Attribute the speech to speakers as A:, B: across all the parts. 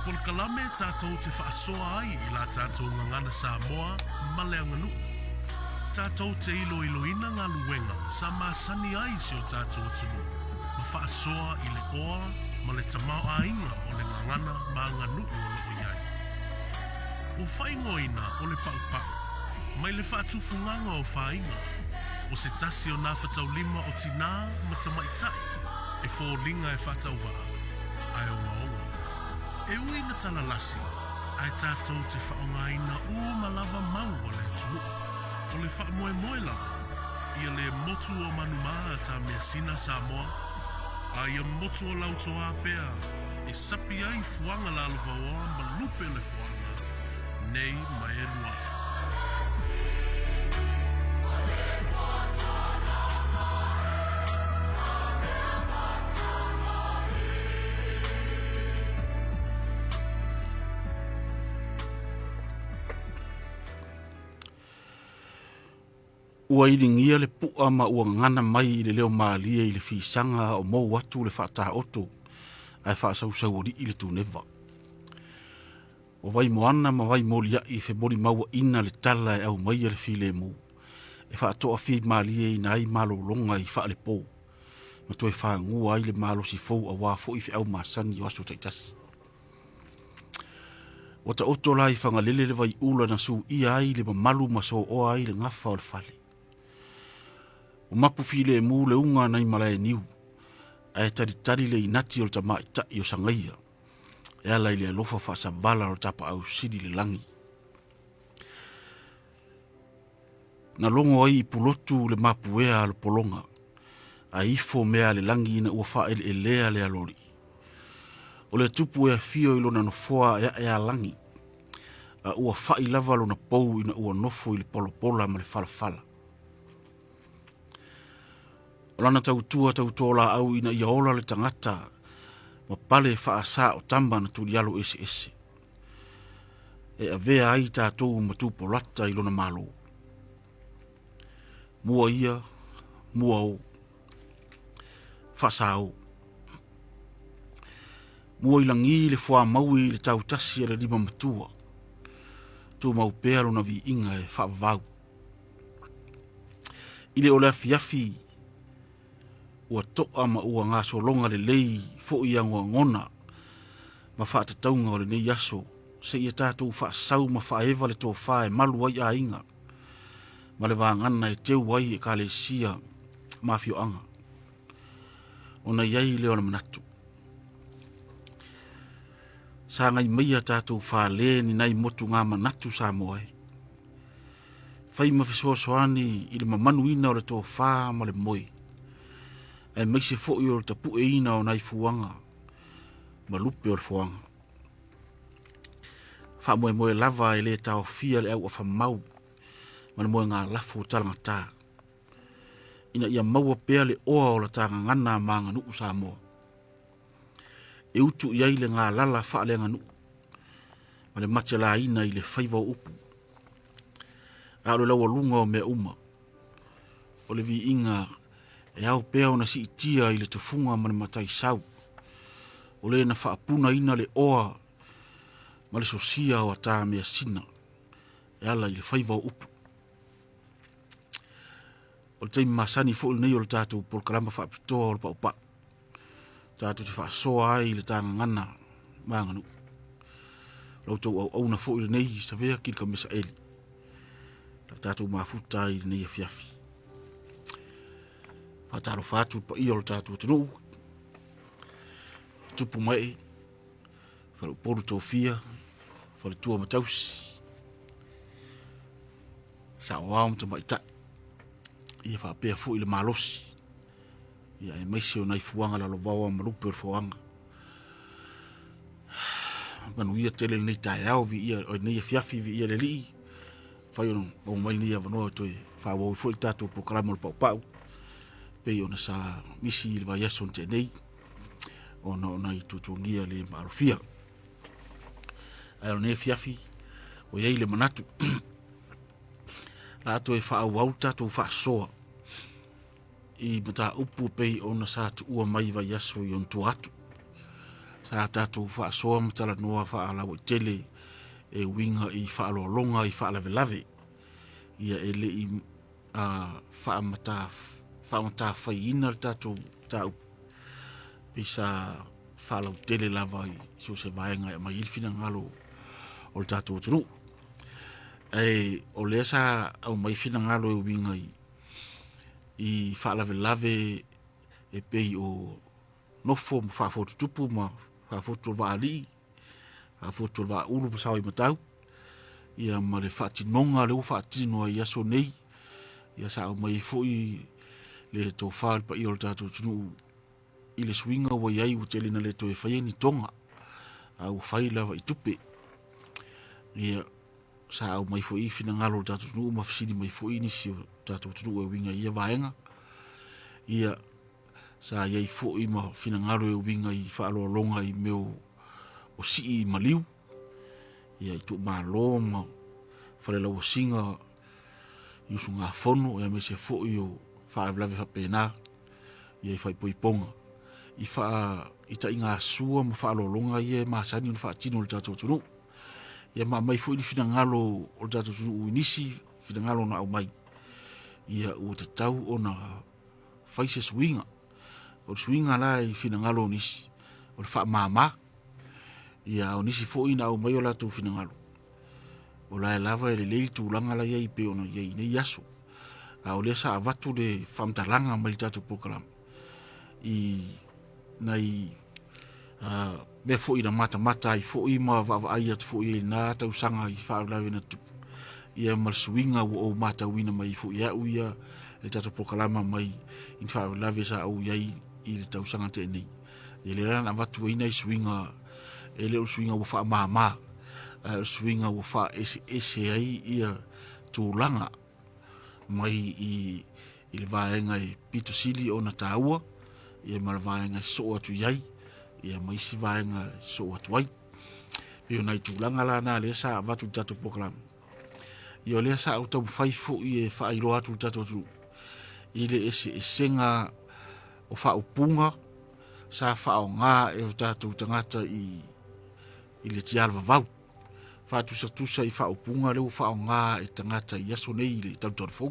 A: Polkalame tātou te whaasoa ai I la tātou ngangana Samoa ma le anganu. Tātou te iloina ngā luenga sa māsani ai si o tātou atunu. Ma whaasoa I le oa ma le tamau ainga o le ngangana ma nganu o loo iai. O whaingoina o le pau. Mai le whaatufunganga o whainga. O se tasi o nā whatau lima o tina ma tamaitai. E fōlinga e whatau waa. Ai o ngaonga. E ui na talalasi, ai tātou te whaongaina malava mau o le tunu. O le wha moe lava, ia le motu o manumaa ta mea sina Samoa, a ia motu o lautoa pea, e sapi ai fuanga la lava oa ma lupe le fuanga, nei ma e lua.
B: Ua iringia le pua ma ua ngana mai I le leo maalia I le fisanga o mou atu le whaata oto ai whaasau ori I le tūnewa. O vai moana ma vai molia I whebori maua ina le tala e au mai le file mu. E whaatoa fi maalia I nai malo longa I wha le pō. Ma toi whaangua ai le malo si fau a wafo I au masani o aso taitasi. O ta oto lai whangalele le vai ula na su I ai le mamalu maso o ai le ngafa o le fale. O mapu file mu le unga nai malai niu. Ai tari le inati o le tama ita I o sangaia. E ala I le alofa whaasa vala o tapa au siri le langi. Na longo ai I pulotu le mapu ea al polonga. A ifo mea le langi ina ua wha ele lea le alori. O le tupu ea fio ilo na nofoa ea langi. A ua wha I lava lo na pou ina ua nofo I le polopola ma le falafala. O lana tautola au ina ia ola le tangata ma pale whaasa o tamba na tulialo ese. E a vea ai tātou matu polata I lona malo. Mua ia, mua o. Whaasa o. Mua ilangi le wha maui le tautasi e le lima matua. Tō mau pēa lona vi inga e whaavau. Ile o le afiafi ua toa ma ua ngā solonga le lei fo I angua ngona ma whaatataunga o le nei aso se ia tātou whaasau ma whaeva le tō whae malu ai a inga ma le wāngana e teu ai e ka le sia ma fio anga o na iai leo na manatu sa ngai meia tātou whaale ni nai motu ngā manatu sa moai whai ma fisoasoani I le mamanuina o le tō wha ma le moi e meise fo I o tapu e ina o nai fuanga ma lupe o le fuanga. Wha moe lava e le tau fia le au a whamau ma le moe ngā lafu talanga tā. Ina ia maua pea le oa o la tanga ngana ma ngā nuu sa moa. E utu iai le ngā lala wha le ngā nuu ma le matela ina I le whaiva upu. A le laua lunga o mea uma o le vi inga e au pea ona si itia I le tufunga ma le matai sau. O le na whaapuna ina le oa ma le sosia o ata mea sina. E ala I le whaiva o upu. O le teimi masani fo nei o le tātou polkalama whaapitoa o le paupa. Tātou te whaasoa ai le tanga ngana maanganu. Lautou au na fo nei sa vea ki ka mesa eli. Tātou mafuta I nei e fiafi. Pataro fatu pa I o tātou tunu. Tupu mai. Wharu poru tō fia. Wharu tua matausi. Sa o aum ta mai ta. Ia whapea fu I le malosi. Ia e maise o nai fuanga la lo vawa malupe o fuanga. Manu ia tele nei tae au vi ia o nei e fiafi vi ia le lii. Whai ono o mai nei avanoa toi. Whawa ui fu I tātou proklama o pau. Pei ona sa misi I le vai aso te nei. Ona I tutungia le marofia. Ai o ne fiafi. O iei le manatu. La ato e wha au tātou wha soa. I mata upu pei ona sa tu ua mai vai aso I on tu atu. sa tātou whaasoa matala noa whaalau I tele e winga I whaalolonga I whaalawelave ia e le I whaamata whaiina tātou tāu pisa whaalau tele lava I so se vaenga e mai ilfina ngalo o le tātou tunu e o lea sa au mai fina ngalo e winga I whaalawelave e pei o nofo ma whaafotu tupu ma whaafotu wa ali whaafotu wa ulu pa sawa I matau ia ma le whaatinonga leo whaatinoa I aso nei ia sa au mai foi le tō whaal pa I o le tātou tunu I le swinga wa iai u te lina le tō e whaia ni tonga au whai lava I tupe ia sa au mai foi fina ngalo le tātou tunu ma fisini mai foi nisi o tātou tunu e winga ia vaenga ia sa iai foi ma fina ngalo e winga I whaalolonga I meo o sii I maliu ia I tu malo ma whalela o singa I usu ngā whono ia me se foi o whaalawelawe whapena ia I whaipoiponga I ta inga sua ma whaalolonga ia maasani o whaatino le tātou tunu ia ma mai foi ni fina ngalo o le tātou tunu uinisi fina ngalo na au mai ia ua te tau o na whaise swinga o le swinga la I fina ngalo o nisi o le wha mama ia o nisi foi na au mai o latou fina ngalo o la e lava e le leili tūlanga la iai pe ona iai nei aso o lea sa avatu le whamtalanga mai tātou program I nai me foi na mata I foi ma va ai at foi na tau sanga I whaalawe na tupu ia mal swinga o mata wina mai foi ia uia le tātou proklama mai I whaalawe sa au iai I le tau sanga te nei e le rana avatu ina I swinga e le o swinga o wha mama swinga o wha ese ai ia tūlanga mai I le vaenga e pito sili o na tāua ia ma le vaenga so atu iai ia mai si vaenga so atu ai pio nai tūlanga la na le sa avatu tātou proklama ia le sa au tau whai fo I e whairo atu tātou atu I le ese esenga o wha upunga sa wha o ngā e o tātou tangata I le tialwa vau wha tusa I wha upunga leo wha o ngā e tangata I aso nei le tau tau fau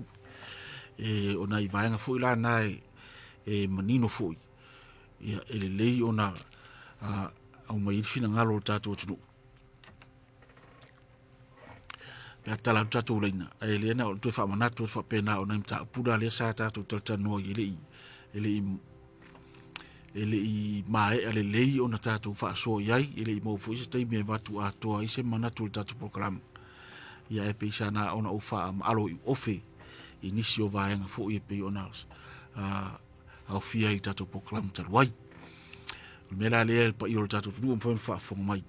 B: e o nai vaenga fo I la na e manino fo ia e le lei o na au mai fina ngalo tātou tunu pia tala tātou leina e le na o tui wha manatu o wha pena o naim tā upura le sa tātou taltanoa ele I mae ale lei o na tātou wha so iai ele I mau fo isa taimi e watu a toa I se manatu o tātou program ia e pe isa na ona o wha alo I ofe I nisi o vaenga fo I e pe ona au fia I tātou program taruai mera le pa I o tātou tunu o mwhen wha fonga mai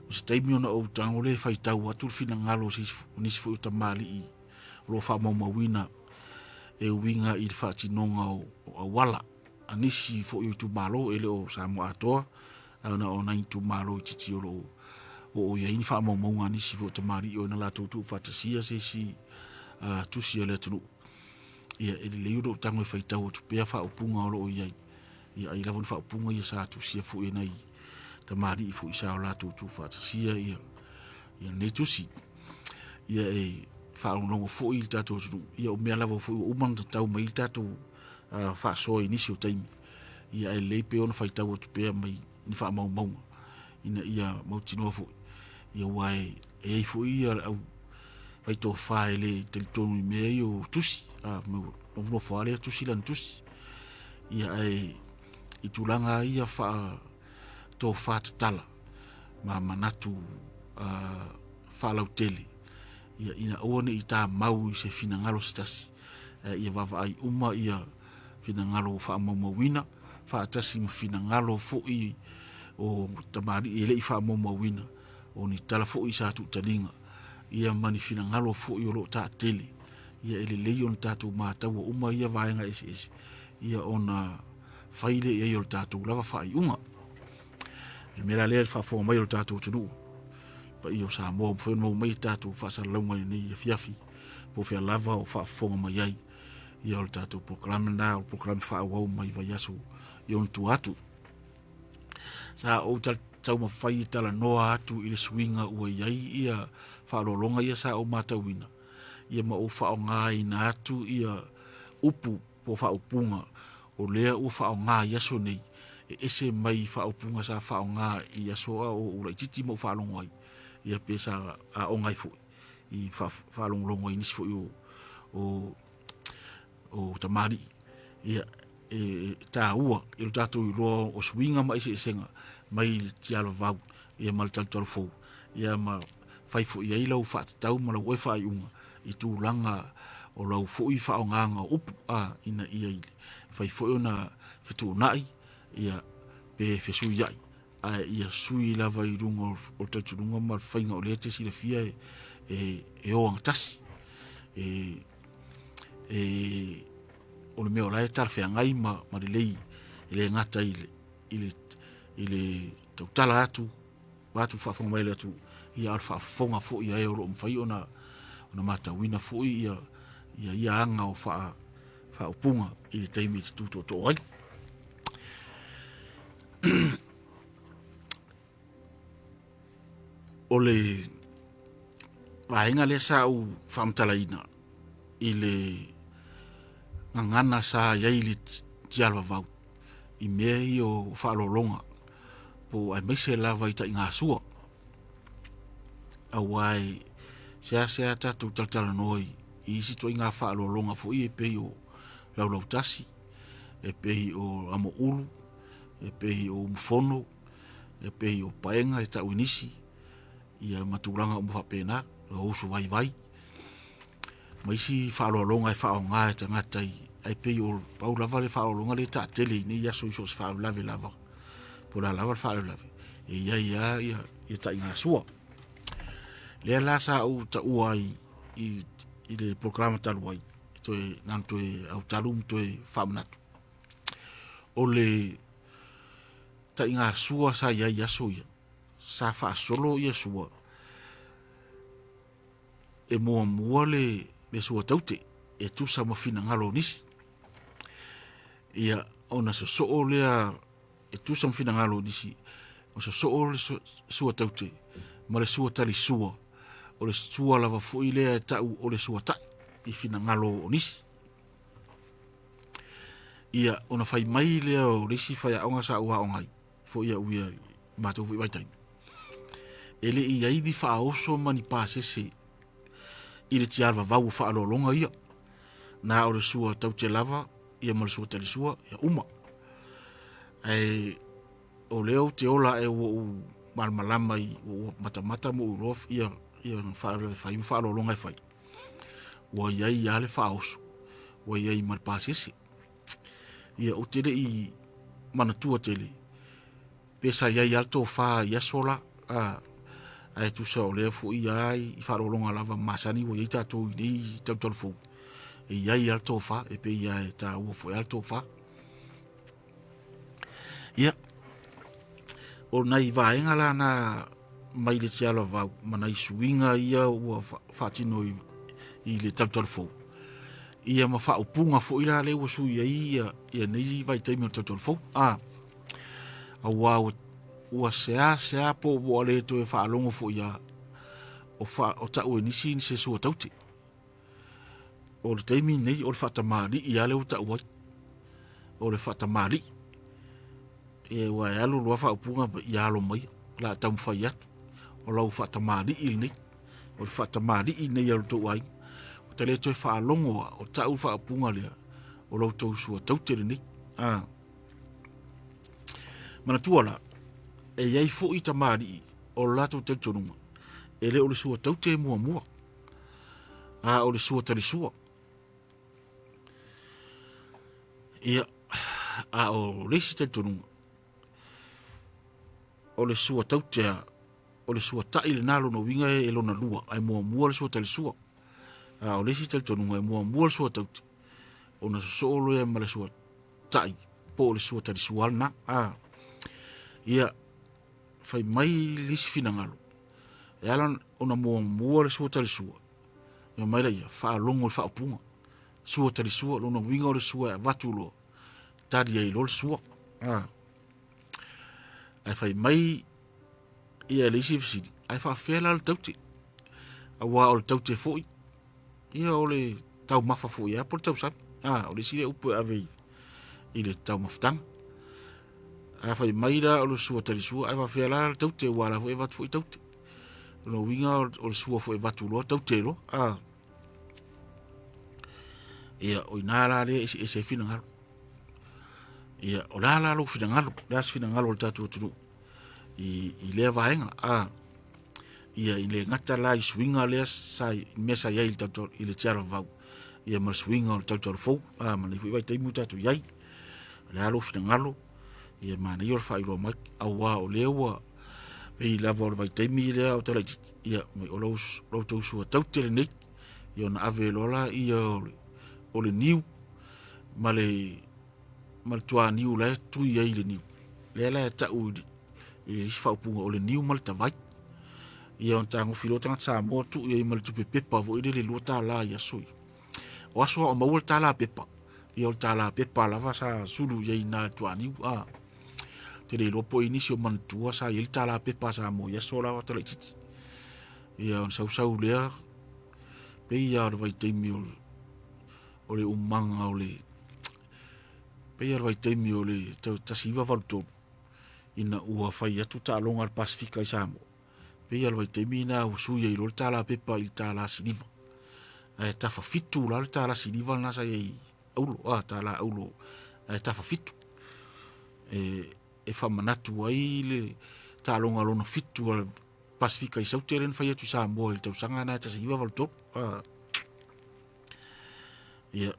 B: o se taimi ona o tango le whai tau atu fina ngalo nisi fo I tamali I lo wha maumawina e winga I le wha tinonga o wala anisi fo I tu malo ele o Samoa atoa ana o nai tu malo I titi o o ia ini wha maumawinga anisi fo tamali o na la tautu whatasia se si tusi le tunu ia ele leo tango whai tau o tu pea wha upunga o lo iai ia I lavon wha upunga ia sa tusia fo I nai tamari I fo I sa o la tautu whatasia ia ne tusi ia e wha longo fo I tātou tunu ia o mea lavo fo I umang tau mai tātou wha so I nisi o taimi ia e leipe ona whai tau o tu pea mai ni wha maunga ina ia mautinoa fo ia wae e fo ia au whai tō whae le telitonu I mea I o tusi o vno whaare tusi lan tusi ia e I tūlanga ia wha tō whātatala ma manatu wha lau tele ia ina oane I tā mau I se fina ngalo stasi ia wawa ai uma ia fina ngalo wha maumawina wha atasi ma fina ngalo fo I o tamari ele I wha maumawina o ni tala fo I sa tu taninga ia mani fina ngalo fo I o lo tā tele ia ele lei on tātou mātau o uma ia vaenga ese ia ona whaile ia I o tātou lava wha I unga e mera lea wha fo mai o tātou tunu pa I o sa moa mwhen mai tātou wha sa launga nei fiafi po fia lava o wha fonga mai ai ia o tātou proklama na o proklama wha awau mai vai aso I on tu atu sa o tau mawhai tala noa atu i le suinga ua iai ia whaalolonga ia sa o matawina. Ia ma o whao ngā ina atu ia upu po whao punga o lea ua whao ngā iaso nei. E ese mai whao punga sa whao ngā i asoa o ura ititi mo whaalonga ai. Ia pesa a o ngai fui. I whaalonga i nisi fui o tamari. Ia tā ua i lo tātou i roa o suinga mai se senga mai ti ala vau ia mal tal fou ia ma fai fo ia ilo fa tau ma lo fa iunga i tu langa o lo fo i fa nganga up a ina ia ile fai fo ona fitu nai ia pe fe su ia a ia sui lava i rungo o tatu rungo mal fainga o lete si le fia e o angtas o le meo lai tar fea ngai ma le lei ile ngata ile tau tala atu watu whaafonga mai le atu ia al whaafonga fo ia e o lo mwhai ona mata wina fo ia anga o whaapunga i le taimi te tuto to ai o le vaenga le sa u whaamtala ina i le ngana sa iai li tialwa vau i mea i o whaalolonga po ai meise lava i ta inga sua awai sea tatu taltala noi i isi to inga whaalolonga fo i e pei o laulau tasi e pei o amo ulu e pei o mfono e pei o paenga e ta uinisi ia maturanga o mwhapena o usu vai maisi whaalolonga e whaonga e tangata ai pei o pau lava le whaalolonga le ta tele ni ia so se whaalolave lava po la lava whaalolave e ia ta inga sua le la sa u ta uai i le programa taluai to e nan to e au talum to e whaamnatu o le ta inga sua sa ia so ia sa wha solo ia sua e mua le sua taute e tu sa mawhina ngalo nisi ia ona so lea e tu sa mawhina ngalo nisi o so le sua taute ma le sua tali sua o le sua lava fui lea e tau o le sua tai i whina ngalo o nisi ia ona whai mai lea o risi whai aonga sa ua aongai fo ia uia mātou fui waitaimi ele i aibi whaoso mani pāsese i le tiarwa vau whaalolonga ia na o le sua taute lava ia ma le sua tali sua ia uma o leo te ola e o malmalama i o matamata mo urof ia whaalolonga e whai ua iai ia le whaoso ua iai ma le pāsese ia o tele i manatua tele pesa iai alto wha ia sola ai tu sa o lea fu iai i whaalolonga lava masani ua iai tātou i nei tau fou e iai alto wha e pe iai tā ua fu alto wha ia o nai vaenga la na mai le tiala vau mana i suinga ia ua whaatino i le tau fou ia ma whaupunga fo ila le ua sui ia nei vai taimi o tau fou a ua sea po o le to e whaalongo fo ia o tau e nisi se sua taute o le taimi nei o le whatamari ia le o tau ai o le whatamari e ua e alo loa whaupunga ia alo mai la tau mwhai atu o lau whatamari il nei o le whatamari il nei alo tau ai o te le to e whaalongo o tau whaupunga lea o lau tau sua taute le nei mana tuala e iai fo i tamari o lato te tonunga e le o le sua taute mua o le sua tali sua ia o lesi te tonunga o le sua taute o le sua tai le nalo no winga e lona lua ai mua le sua tali sua o lesi te tonunga e mua le sua taute o na solo e ma le sua tai po le sua tali sua na ia fai mai lisi fina ngalo e alan ona mua le sua tali sua ia mai la ia whaalongo le whaapunga sua tali sua lona winga o le sua e watu lo tari ai lo le sua ai fai mai ia le isi fisiri ai fa fela le taute awa o le taute foi ia o le tau mafa foi ia por tau sa o le sire upu ave i le tau maftang ai fai mai la o le sua tali sua ai fa fela le taute wala foi vat foi taute no winga o le sua foi vatu lo taute lo ia o inala le ese fina ngalo ia o la lo fina ngalo das fina ngalo le tatu tu i le vaenga ia i le ngata la i swinga le sai mesa ia i tatu i le tiara vau ia ma swinga o tatu fo ma ni vai tai muta tu iai la lo fina ngalo ia ma ni or fai ro mai au wa o le wa pe i la vol vai tai mi le o tala ia o lo to su tau tele nei ia na ave lola ia o le niu ma le tua niu le tu ia i le niu le la ta u i fa pu o le niu mal ta vai ia on tango filo tanga sa mo tu ia mal tu pepa vo ile le lota la ia sui o aso o maul ta la pepa ia o ta la pepa la va sa sulu ia na tua niu te le lopo inisio man tua sa ia ta la pepa sa mo ia so la o tala titi ia on sau lea pe ia vai te mi o le umanga o le pe ia vai te mi o le tasiva valto ina ua fai atu ta longa al Pasifika i Samo pe ia vai te mi na usu ia i lo ta la pepa i ta la siniva ta fa fitu la ta la siniva na sa i aulo ta la aulo ta fa fitu e fa manatu ai le ta longa lona fitu al Pasifika i sauteren fai atu Samo i tau sanga na tasiva valto ia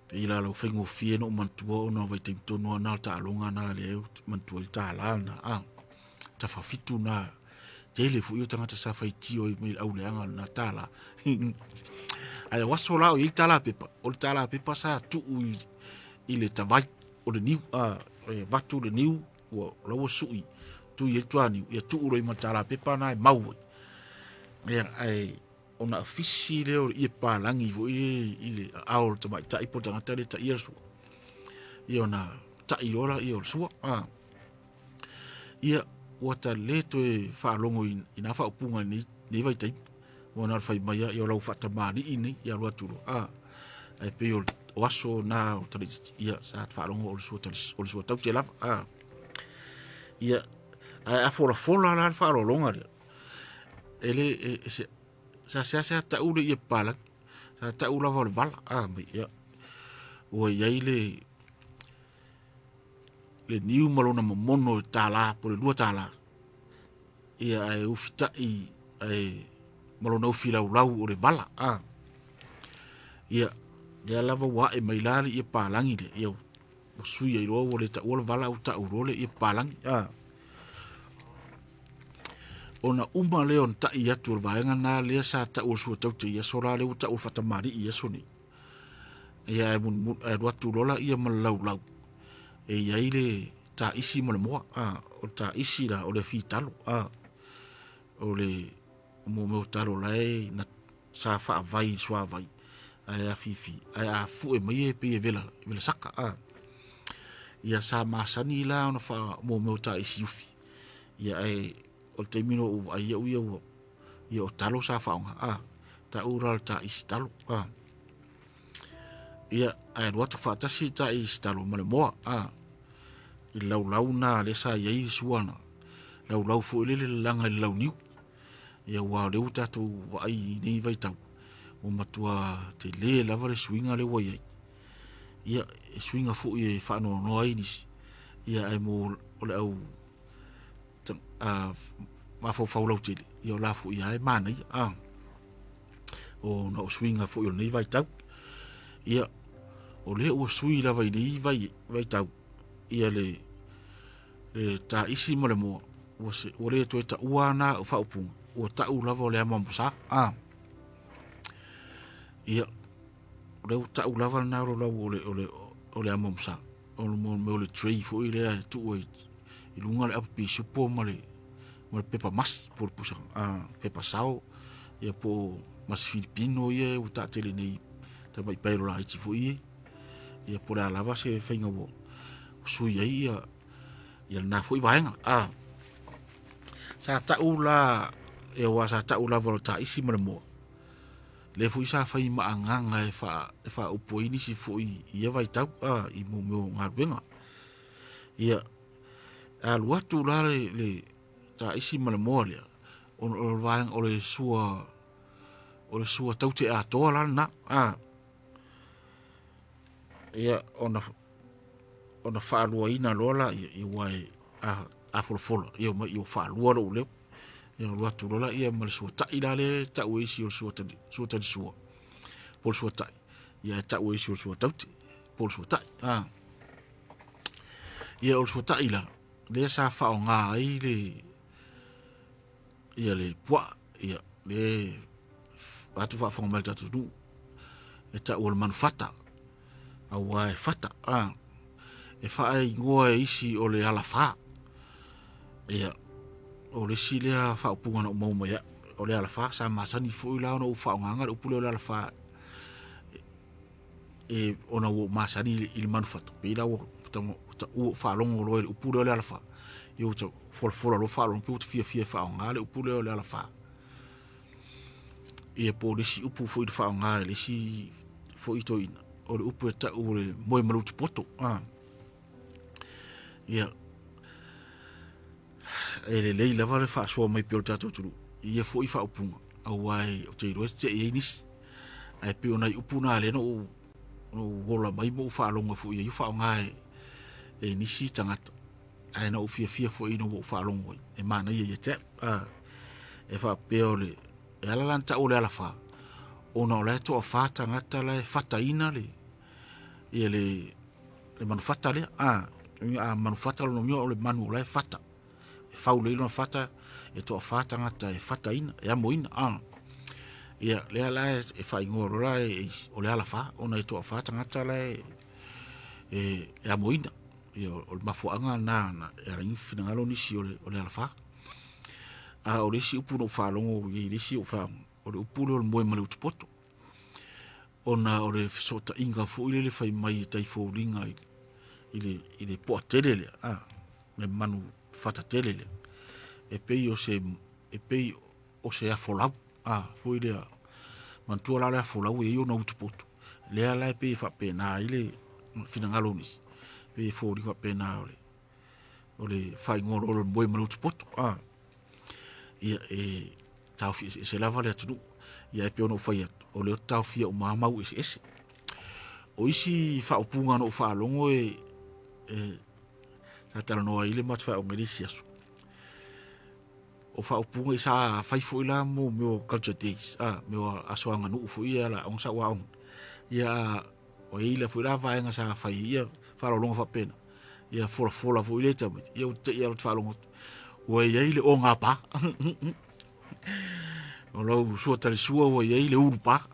B: pe ila lo fengo fie no mantua ona vai te tono na ta longa na le mantua i ta la na ta fa fitu na tele fu yo tanga sa fai tio i me au leanga na tala ai waso la i tala pepa o tala pepa sa tu i le tavai o le niu vatu le niu o lo sui tu i tuani ia tu ro i matala pepa na mau ia ai ona fisi le o i palangi vo i le aol to mai tai po tanga tele ta ia su ia ona ta i ora i o su ia wata leto e fa longo ina fa upunga ni vai tai ona fai mai ia o lau fata mani ini ia lo turo ai pe o waso na o tali ia sa fa longo o su tau te lava ia a fola la fa lo longa ele sa ta ule ia pala sa ta ula vol vala me ia o ia le niu malona mono tala por le tala ia ai ufita ai malona ufila ulau o le vala ia ia lava wa e mai lali ia palangi le ia o sui ai ro o le ta o vala o ta uro le ia palangi ona uma leon ta ia tur vaenga na le sa ta o su ta ia sora le ta o fata mari ia soni ia mun ro tu rola ia malau ia ile ta isi mo mo o ta isi la o le fitalo o le mo talo lai na sa fa vai swa vai ai fifi ai fu e mai pe vela saka ia sa masani la ona fa mo ta isi ufi ia ai o te mino o ai ia o talo sa faunga ta ural ta istalo ia ai roto fa ta si ta istalo male mo i lau na le sa ia i suana lau fu le langa lau niu ia wa le uta tu ai nei vai tau o matua te le lava le swinga le wa ia swinga fu i fa no ai nis ia ai mo o le au ma fo faulo tele io la fu ia e mana o no swinga fu io nei vai tau ia o le o sui la vai nei vai tau ia le ta isi mo le mo o le to ta uana o fa upu o ta u lava le mo sa ia o le ta u lava na ro la o le mo sa o mo le tree fu ile tu i lunga le api supo mo le pepa mas por pusa pepa sao ia po mas filipino ia o ta tele nei ta mai pero la i fu ia por la lava se fenga wo su ia ia na foi vaenga sa ta ula e wa sa ta ula volta isi mo le foi sa fai maanganga e fa upo ini si foi ia vai tau i mo ngaruenga ia a lua tu la le ta isi mo le on vaenga o le sua tau te a toa la na ia ona fa lua ina lola i wai a folofolo ia ma i fa lua lo le ia lua tu lola ia ma sua ta ila le ta we si o sua pol sua ta ia ta we si o sua tau pol sua ta ia o sua ta ila le sa fa o nga ai le ia le pua ia le atu fa mal tatu du e ta o manufata a wai fata e fa ai ngoa isi o le ala fa ia o le silia fa upunga no mo ya o le ala fa sa masani fu la no fa nganga o pulo le ala fa e ona o masani il manufata pe la o fa longo lo o pulo le ala fa yo to for lo fa lo pu fia fa ngale o pulo le ala fa e po le si upu fu fa ngale le si fo ito ina o le upu ta o le moi malutu poto ia ele lei lava le fa so mai pio tato tulu ia fo i fa upunga au ai o te ro te inis ai pio na upuna le no gola mai mo fa longa fo ia fa ngai e nisi tangata ai na fia fo ino mo fa longa e mana ia te e fa pio le e ala lan ta o le ala fa ona le to fa tangata le fata ina le ia le manufata le manufata lo mio le manu le fata fau le no fata e to fata ngata e fata ina e amoina ia le ala e fai ngoro la o le ala fa ona e to fata ngata le e amoina ia o mafuanga na e ringi fina ngalo ni si o le ala fa o le si upu no fa longo i le si o fa o le upu le mo malu poto ona o le sota inga fu ile le fai mai tai fo ringa ile po tele le manu fata tele e pei o se afolau foi le mantua la afolau e yo no tupoto le ala e pei fa pena ile fina ngaloni pe fo ri fa pena o le fai ngoro o boi manu tupoto ia e tau fi se lava le tu ia e pe no fai o le tau fi o mama u ese o isi fa opunga no fa longo sa tala no ile mat fa o ngelisia o fa upunga isa fai fo ila mo culture days me aso anga no fo ia la on sa wa ia o ile fo ila va nga sa fai ia fa lo longa fa pena ia fo la fo ile ta ia fa longa o ia ile o nga pa o lo so tali suo o ia ile urpa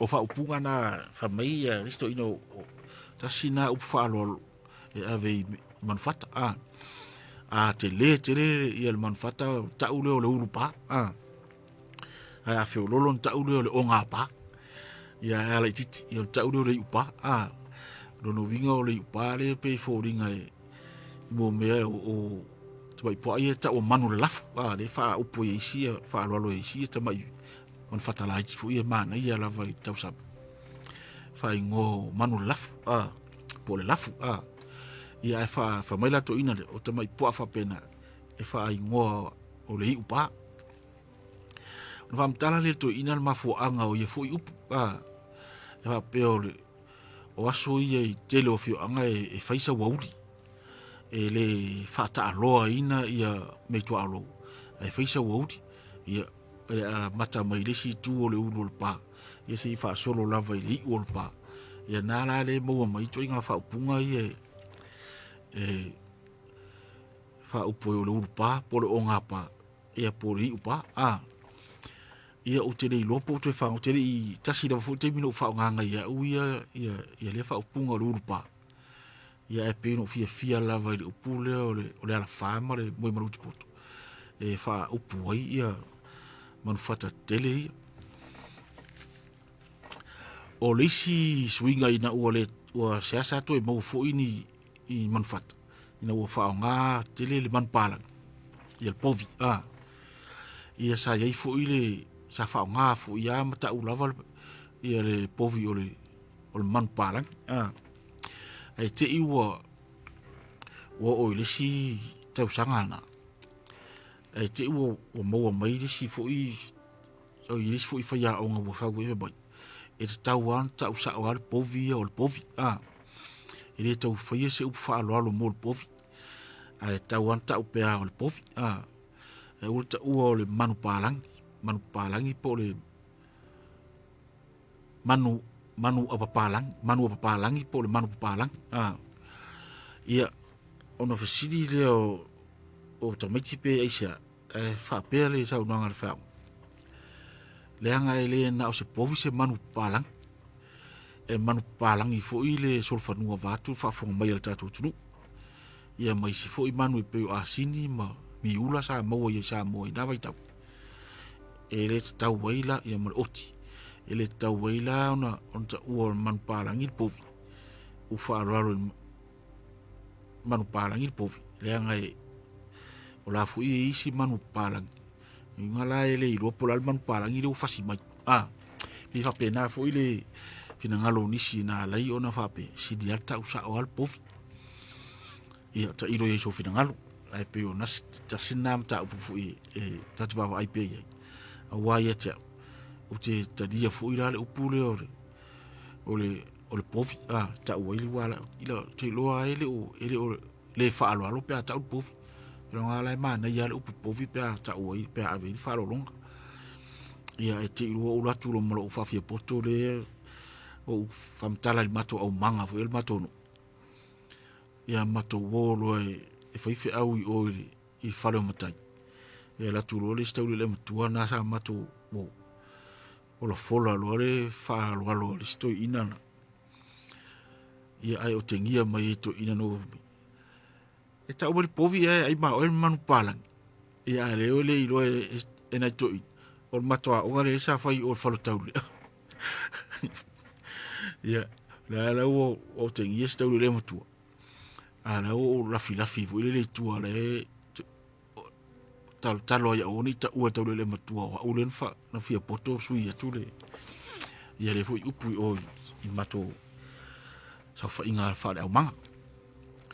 B: o fa upunga na fa mai risto ino ta sina u fa lo e ave manfata te le ia le manfata ta ule o le urupa a fe o lolo ta ule o le onga pa ia ala titi ia ta ule o le upa lo no vinga o le upa le pe fo ringa mo me o te mai po ia ta o manu le lafu le fa upo ia isi fa lo isi ta mai manfata la iti fo ia mana ia la vai tau sa fa ingo manu le lafu po le lafu ia e fa mai la to ina le o te mai po fa pena e fa ingo o le upa no fa mtala le to ina ma fo anga o ye fo upu e fa pe o aso ia i tele o fio anga e faisa wauri e le fa ta loa ina ia me to alo e faisa wauri ia mata mai le si tu o le ulu pa ia si fa solo lava i o pa ia na le mo mai to inga fa punga ia fa upo o le urupa po le onga pa ia po le upa ia o te lopo te fa o te i tasi da fo te mino fa nganga ia ia le fa upunga o le urupa ia e pe no fia lava i upule o le ala fama le moi maruti poto e fa upu ai ia manufata tele ia o le si swinga ina o le o siasa to e mo fo ini i manufata ina ua whaonga te le manu pālang. Ia le povi, ia sa iei fo i le sa whaonga fo ia mata ulawa ia le povi o le manu pālang. Ai te i ua o le si tausanga na. Ai te i ua maua mai le si fo i o i le si fo i whaia o ngā ua whau e bai. E te tau an tau sa o le povi o le povi. E le tau whaia se upu wha alo mo le povi. Ai tau an tau pea o le povi. E ule ta ua o le manu pālangi po le manu apa pālangi po le manu pālangi. Ia ona fasidi le o tamaiti pe aisia e whapea le sa unanga le whao. Leanga e le na o se povi se manu pālangi. E manu pālangi fo i le solfanua vātu whaafonga mai le tātou tunu. Ia mai si fo i manu e peo asini ma mi ula sa maua ia sa moa i nawa i tau. E le tau waila ia mara oti. E le tau waila ona ta ua manu pālangi le povi. U whaararo manu pālangi le povi. Leanga e o la fu i isi manu pālangi. Ngala e le ilo pola le manu pālangi le ufasi mai. Pi whape na fu i le fina ngalo nisi na lai ona whape. Sidi alta usa o al povi. Ia ta ilo ye so fina ngalo. Ai pe o nas ta sinam ta upu fu i tatu wawa ai pe ye. A wai e te o te tadia fu i rale upu le o le povi. Ta ua ili wala. Ila te loa ele o le whaalo alo pe a ta upu povi. Pero ngā lai mana ia le upu povi pe a ta ua ili pe a ave ili whaalo longa. Ia e te ilo o latu lo malo o whawhia poto le o whamtala li mato au manga fu ele mato no. Ia mato wolo e whaife au i oile i whare o matai. Ia latu lo le stau le matua nasa mato wo. O la fola lo le whaalo alo le stoi inana. Ia ai o te ngia mai e to inana o e ta umari povi ai ma o manu pālangi. Ia le o le ilo e nai to i. O matoa o ngare sa whai o whalo tau le. Ia la o te ngia stau le matua. Ana o lafi fu le tua le talo ya oni ta ua tau le matua o ulen fa na fia poto sui ya tule ia le fu upu o i mato sa fa inga fa le manga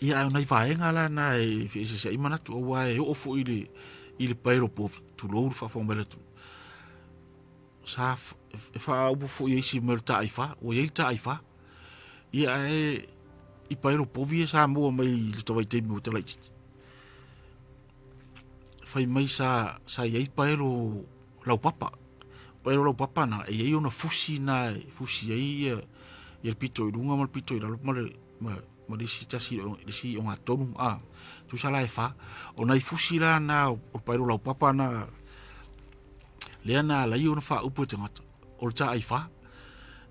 B: ia na vai ngala na e fi se i mana tu wa e o fu i le pairo povi tu lo fa fa mele tu sa fa upu fu i si merta ai fa o i ta ai fa ia e i pairo povi sa mo mai le tawai te mo te lai fai mai sa i pairo lau papa na e ia ona fusi ai ia pito i lunga mal pito i la ma disi tasi disi o nga tonu tu sala e fa ona i fusi la na o pairo lau papa na le na la i ona fa upu te ngata o ta ai fa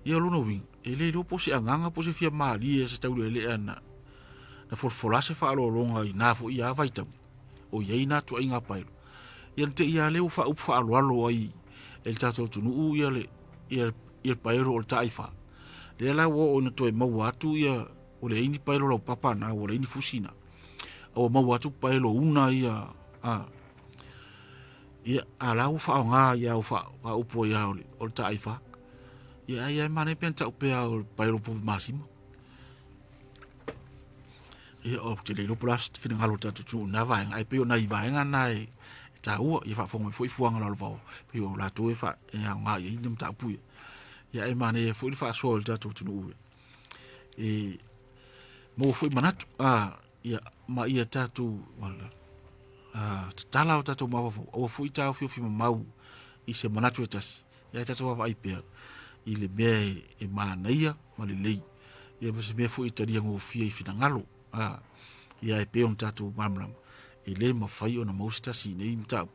B: ia luna wing e le lo posi anganga posi fia mali e se tau le ana na forfolase fa lo longa i na fo ia vai tam o ia ina tu inga pairo ia te ia le fa up fa alo ai el tato tu nu ia pairo o ta ifa le la wo ona to e mau atu ia o le ini pairo lo papa na o le ini fusina o mau atu pairo una ia ia ala u fa nga ia u fa upo ia o ta ifa ia mane pensa upe o pairo po masimo ia o te le plast fina ngalo tatu tu na vai ai pe ona i vai nga nai ta ua i fa fonga foi fuanga la vao pe o la tu e fa e nga i nim ta pu ia e mane foi fa so el tatu tu e mo foi manatu ia ma ia tatu wala tala o tatu ma o foi ta fi mau i se manatu etas ia tatu va ai pe i le be e manaia ma le lei ia se me foi ta dia ngo fi fina ngalo ia e pe on tatu mamlam e le mawhai o na mausta si nei mtau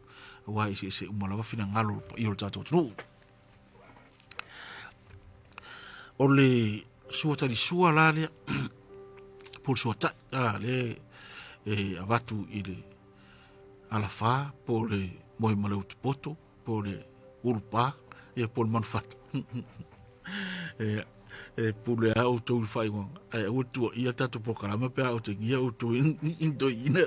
B: wa se umalawa fina ngalo i o tatu tunu o le suatari sua la le por suata le avatu i le alafa po le moi malau te poto po le urupa e po le manufata e pule au tau fai wang ai o tu ia tatu programa pe au te gia o tu in do ina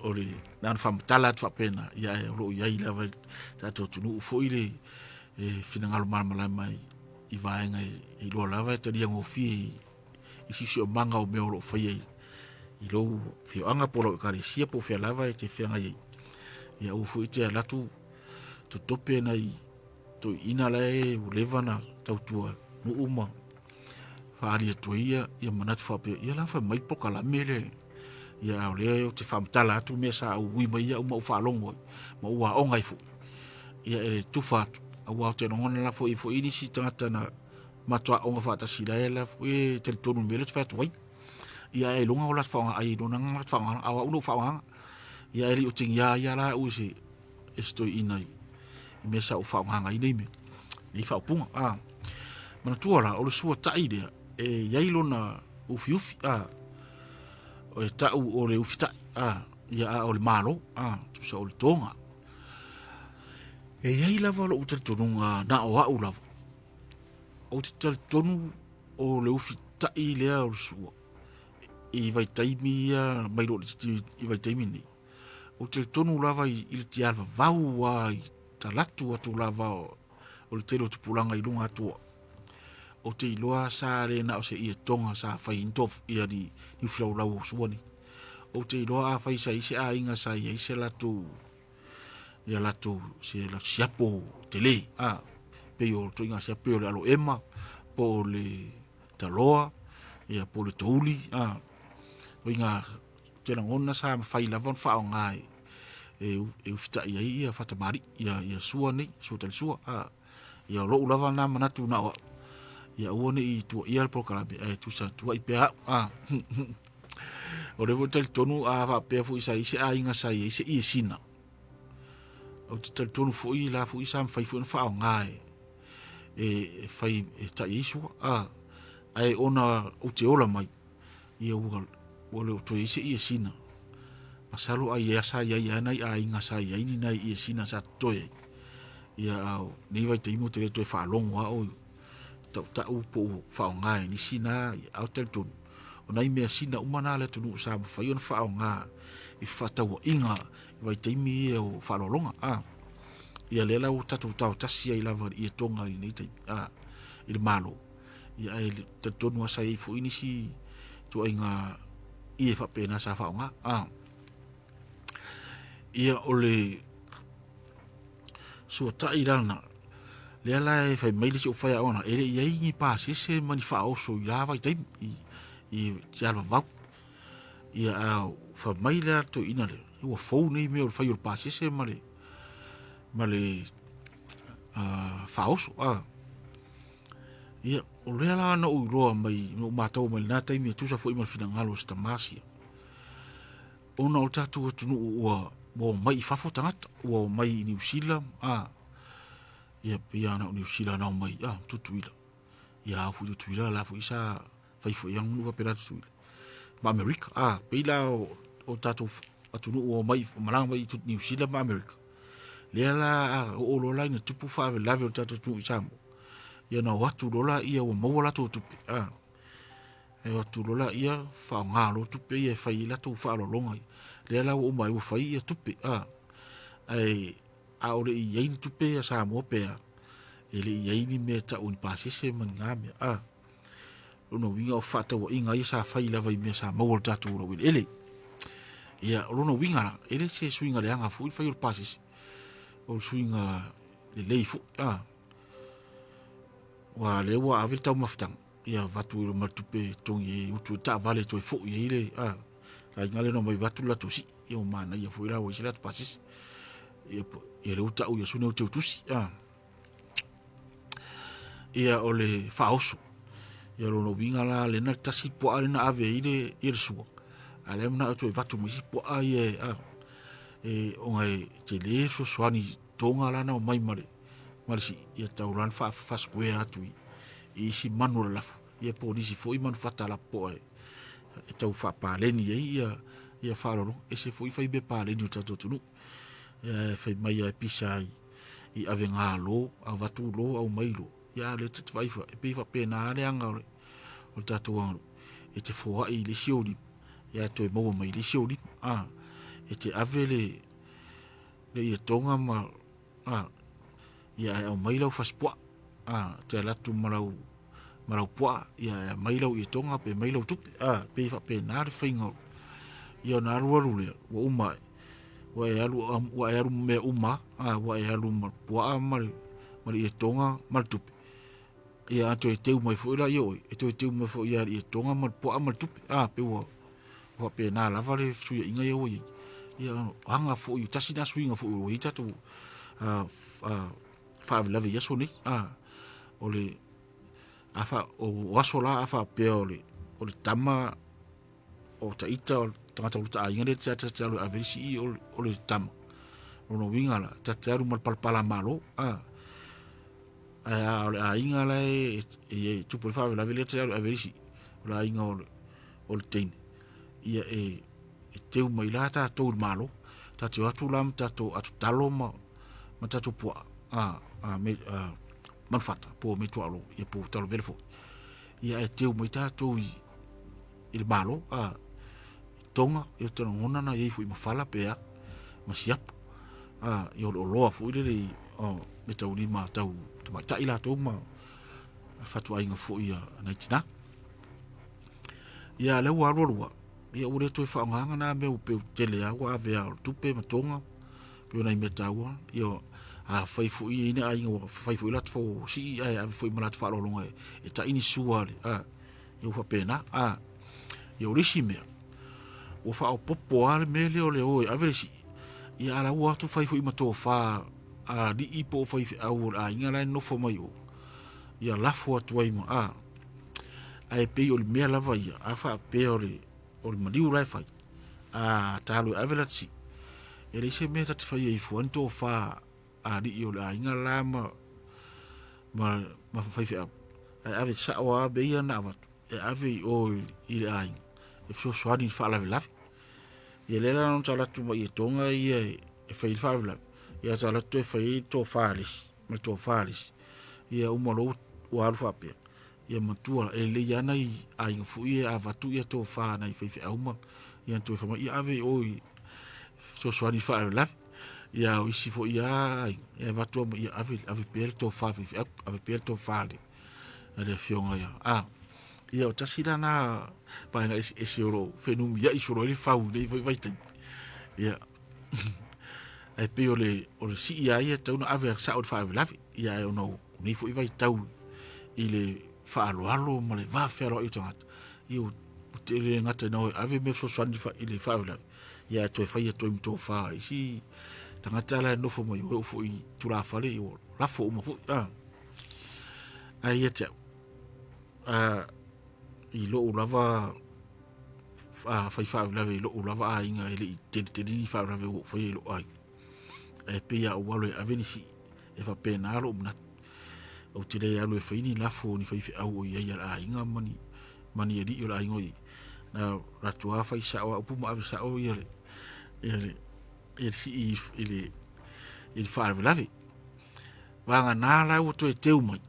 B: o le nan fam talat fa pena ia ro ia ila va tatu tu no fo ile e fina ngalo mala mai i vaenga i lo lava te dia ngo fi i si so manga o me o fai i lo fi anga polo kari sia po fi lava te fi anga ia o fo te latu tu tope na i to ina le u levana tau tua no uma faria to ia manat fa pe ia la fa mai poka la mele ia o le o te fam tala tu me sa u wi mai ia uma u fa longo ma u a onga fu ia e tu fa a wa te ngona la fo i fo ini si tata na matwa onga fa ta si la ela e te tonu mele te fa to ia e longa o la fa ai do nang fa a wa u fa ia e o ting ia la u si esto inai me sa o fa nga i nei me i fa punga mana tuara o le sua tai dea e yailo na ufi o e tau o le ufi tai ia o le malo tu sa o le tonga e yai lava lo utel tonunga na o au lava o te tel tonu o le ufi tai lea o le sua i vai taimi ia mai lo i vai taimi nei o te tonu lava i le tialva vau i talatu atu lava o le telo tupulanga i lunga atua o te iloa sa re na o se ia tonga sa fai intof ia ni flau lau suani o te iloa a fai sa ise a inga sa ia ise latu ia latu se la siapo tele pe o to inga siapo le alo ema po le taloa ia po le touli o inga te ngona sa fai lavon fa o ngai e fita ia fata mari ia suani sutel sua ia lo lava na manatu na ia one i tu ia pro karabe tu sa tu i pe o le votel tonu a va pe fu isa ise a inga sa ise i sina o te tonu fu i la fu isa fai fu fa ngai e fai ta isu ai ona o te ola mai ia o le to ise i sina masalo ai ya sa ia nai a inga sa ia ni nai i sina sa toe ia nei vai te imo te to fa long wa o ta upo fa ngai ni sina au tel tun o nai me sina umana le tu sa fa yon fa nga i fa ta wa inga vai te mi o fa longa ia le la o tatu tau tasi ai lava i tonga i nei te i le malo ia ai te tonu sa i fu inisi tu inga i fa pena sa fa nga ia ole so ta irana le ala e fai mai le o fai ona ele ia ingi pa se mani fa o so ia vai tai i tia va ia fa mai le to ina le o fo nei me o fai o pa se male fa o so ia o le ala no o ro mai no mata o mai na tai me tu sa fo i mal fina ngalo sta masia ona o tatu tu no o mai fa fo tangata o mai ni usila ia pia na New Zealand na mai tutuila ia fu tutuila la fu isa fai fu yang nu pera tutuila ma America pila o tatu atunu o mai malang mai tu New Zealand ma America le la o lo la ni tupu fa la o tatu tu isa ia na watu dola ia o mo la tu e watu dola ia fa ngalo tu pe ia fai la tu fa lo longa le la o mai o fai ia tupe ai ore i yain tupe sa mo pe ele yain me ta un pasise man ngame no winga o fata o inga isa fai la vai me sa mo ta tu ro ele ia no winga ele se swinga le anga fu fai o pasise o swinga le leifu wa le wa avil ta maftang ia vatu ro matupe tongi utu ta vale to fo ile ka ngale no mai vatu la tusi ia mana ia fu ira o sila pasise ia le uta ia sune o te utusi ia o le faoso ia lono winga la le na tasi po ale na ave ile ia sua ale mna atu e vatu misi po ai o ngai te le so swani tonga la na mai mare si ia tauran fa square atu i si manu la ia po disi foi man fata la po e tau fa pa leni ia fa lo e se foi fa be pa leni o tatu tunu fai mai a pisai i ave ngalo a vatu lo au mailo ia le te vai fa pe fa pe na le anga o tatu anga e te fo ai le siori ia to e mo mai le siori e te avele le ia tonga ma ia o mai lau faspua te latu marau pua ia mai lau ia tonga pe mai lau tupe pe fa pe na le fainga ia na aru le wa uma wa e aru me uma wa e aru ma pua ma ia tonga ma tupe ia to e teu mai fo ila yo e to e teu mai fo ia tonga ma pua ma tupe pe wa pe na la vale su inga yo ia anga fo yu tasina swinga fo o ita to fa la via so ni ole afa o wasola afa pe ole tama o ta ita o tanga ta inga le ta lo avisi ole tama ono winga la ta ru mal pala malo a inga la e tu por fa la via ta avisi la inga ole tin ia e te mai la ta to malo ta te atu lam ta to atu talo ma ta to po me man fata po me to alo ia po talo velfo ia e te mai ta to il malo tonga e te ngona na ia fu ma fala pe ma siap io lo fu ile me tau ni ma tau mai ta ila to ma fatu ai nga fu ia na tina ia le wa ro ia ure to fa nganga na me pe tele agua ave tupe matonga pe na imetaua io fai fu ina ai ngo fai fu lat fo si ai fu malat fa lo longa e ta ini suale io fa pena io risi me o fa o popo ale me le ole o ave si ia la wa tu fai fu mato fa di ipo fai au inga la no fo mai o ia la fo tu ai ma ai pe o me la vai fa pe o maliu rai fai talu avelati ele se me tat fai fu anto fa di o la inga la ma fai fa ave sa o be ia na va ave o ile ai e so swadi fa la la ye le la non tala tu mai tonga ia e fai fa la ia tala tu fai to falis ma to falis ia o mo o alfa pe ia matua e le yana ai fu ia avatu ia to fa na fi auma ia to fa ia ave o so swani fa la ia o si fo ia vatu ia ave per to fa fi ave per to fa le fionga ia ia o tasira na pa na ese oro fenum ia isoro le fa u le vai te ia e pe o le si ia tau na ave sa o fa la ia o no ni fo vai tau ile fa alo mo le va fero i tonga io te le ngata no ave me so swani fa ile fa la ia to fa ia to fa isi tanga tala no fo mo yo fo i tu la fa le yo la fo mo fo ai te i lo lava fa la ve lo lava inga ile te ni fa la ve fo i lo ai e pe ia o walo ave ni si e fa pena lo na o te rei alu e whaini lafo ni whaiwhi au o iei a inga mani e ri o la ingoi na ratu a whai sao a upuma awe sao i whaare lawe wanga nā lau o to e teu mai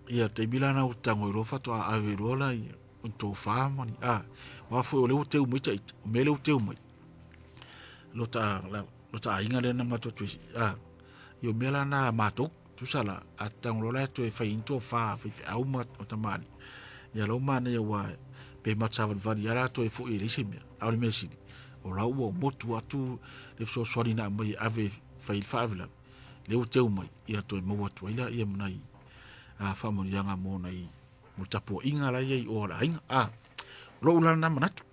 B: ia te milana o tango i rofa to a awe rola i o tō whaa mani wafo o leo teu mai taita o me leo teu mai lota a inga le na mato tuisi i o mela na matok tu sala atang lola to e fai into fa au ma o tamani ya lo mana ya wa pe matsa van ya to e fu e risimia au ni mesi o la o motu atu le so swari na mai ave fai favela le o teu mai ia to e mo atu ila ia mai fa mo yanga mo nai mo tapo inga la ye o la inga lo la na manatu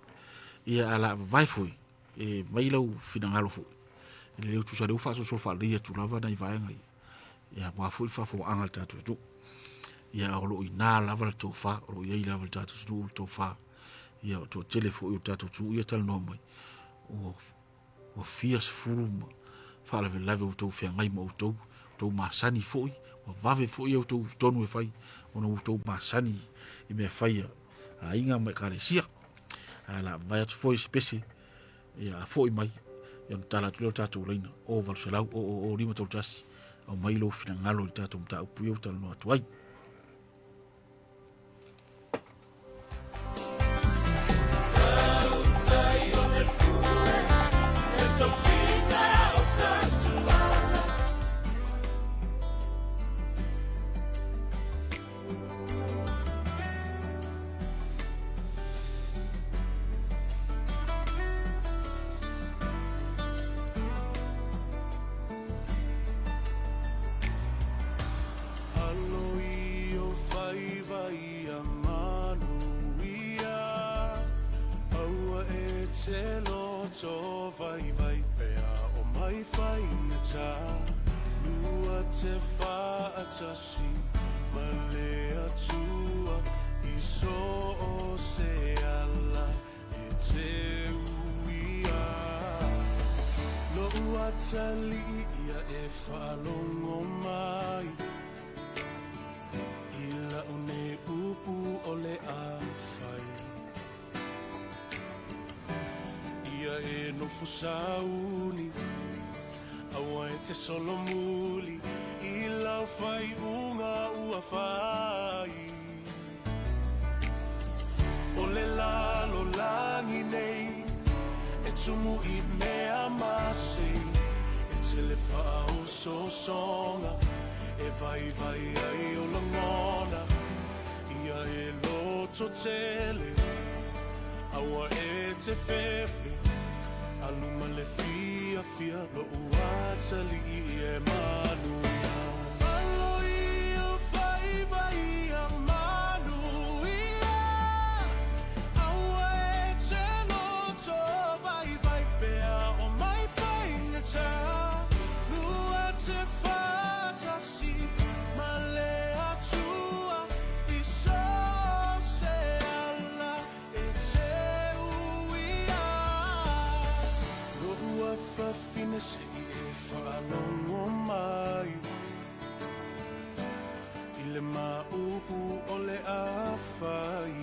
B: ia ala vai foi e mai lo finangalo fu le tu sa le fa so fa le tu lava na vai ngai ia wa fu fa fo angal tatu tu ia o lo ina lava to fa o ia lava tatu tu to fa ia to telefo tatu tu ia tal no mai o fias furuma fa la lava to fa ngai mo to masani foi o vave foi o to tonu e fai o no to masani i me fai a inga mai karesia ala vai at foi spesi ia foi mai ia tala tu tatu leina o val selau o lima to tas au mai lo fina ngalo i tātou mta upu iau tala no atu ai.
C: Fusauni awa te solo muli I lau fai unga ua fai o le lalo langi nei e tumu I mea masi e te le whao so songa e vai ai o langona ia e loto tele awa e te fefe Aluma le fia lo uatali e manuia Aloi o fai vai a manuia Aua e te loto vai pea o mai fai ne ta Lua te fatasi ma le atua I so se ala e te fa fine se e fa longo mai ile maupu o le afai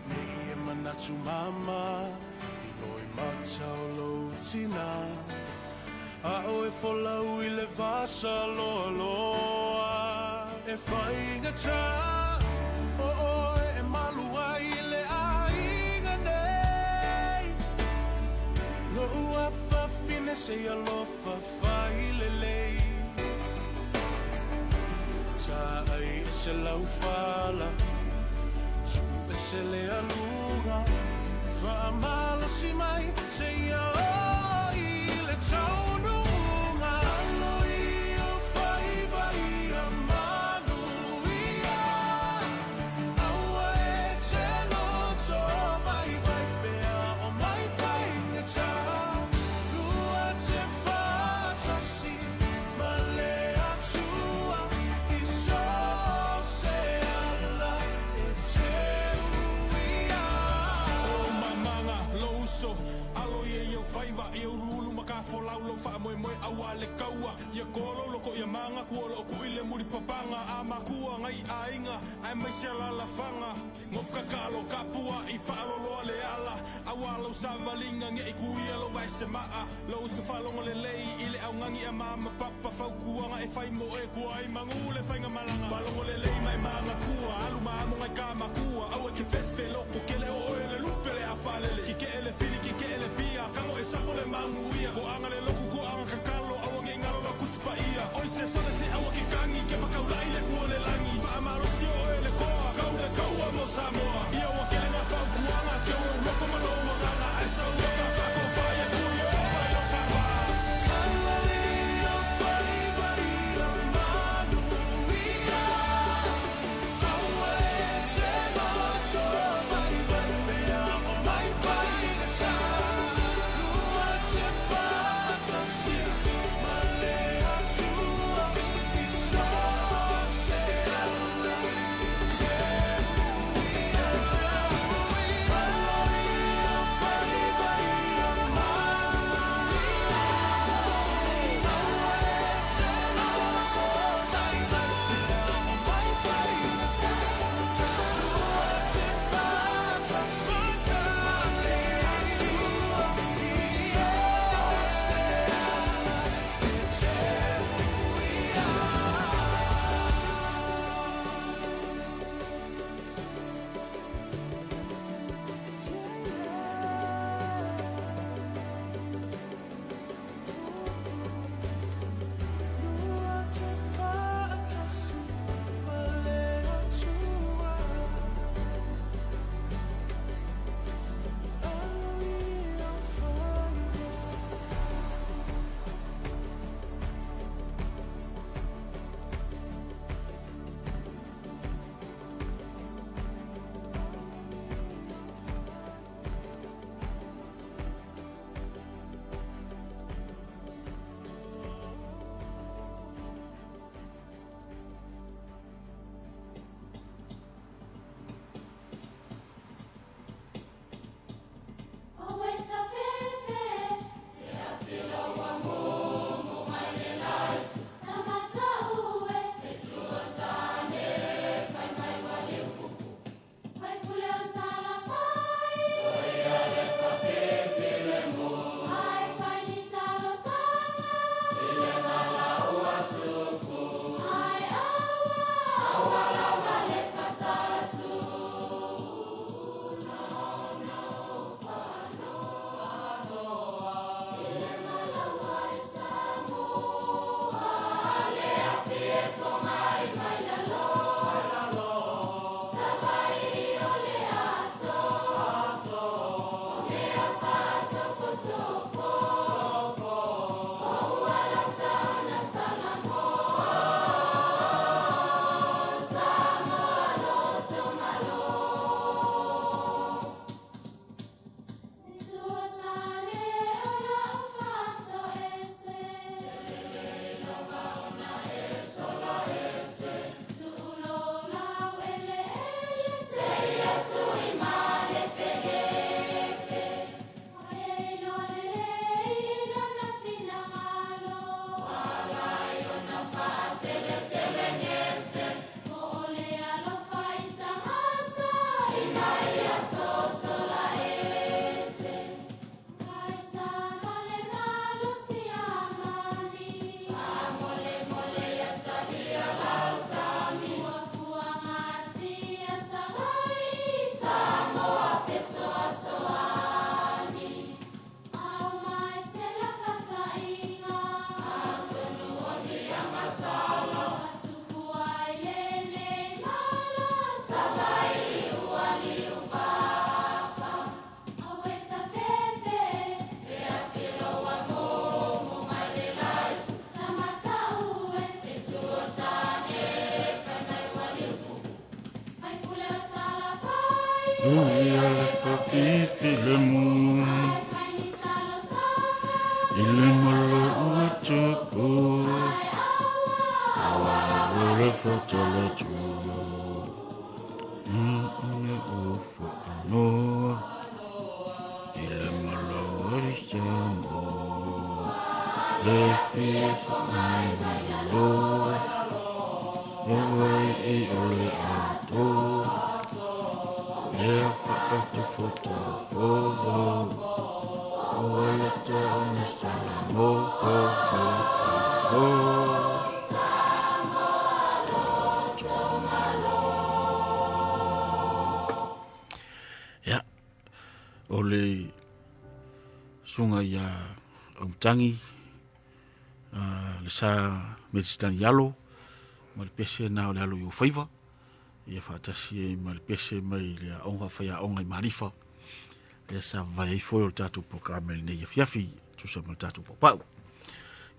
C: me e manatu mama I loi matau lo tina a o e folau I le vasa loa loa e fai ngata o e malua I le ainga nei Lo ua fa fine se ia lo fa fai le lei Ta ai e se lau fala Tu e se le alunga Fa malo si mai se ia o I le taununga Alo I o fai vai a manuia Aua e te loto vai pea o mai fai ne ta Folaulo fa moe awa le kaua ia kolo loko ia manga kuolo o kuile muri papanga a makua ngai ainga ai mai se la fanga ngofka kalo kapua I falo lo le ala awa lo savalinga nge I kuia lo vai se maa lo se falongo le lei ile au ngangi a mama papa fau kuanga e fai mo e kua I mangule fainga malanga falongo le lei mai manga kua alu mamo ngai kama kua au e ke fefe loko kele o ele lupele a falele ki ke ele fili ki ke ele pia kango e sapo le mangu ia ko anga le loko ko anga kakalo awa nge ngalo la kuspa ia oi se sone se awa ki kangi ke makaula ile kuole langi fa amaro si o ele koa kaule kaua mo Samoa ia wa kele nga fau kuanga ke o loko maloa nganga ai sa uka fako faya kuia o pai o kawa
B: Ia le whawhiwhi le mu. I le malo ua tupu. Awa le whatala tu. Ine o whaanoa. I le malo wari mo. Le whiwhi ai malo. E wai e ole ato. E whaata whata whoho. O le te ona sana mo ho ho ho. Ya, o le sunga ia umtangi, le sa medistani yalo, ma le pese na o le alo i o whaiva, ia whaatasi e ma le pese mai le onga whaia onga i marifa, le sa vai foi o le tatu programa le nei fiafi, tu sa ma le tatu papau.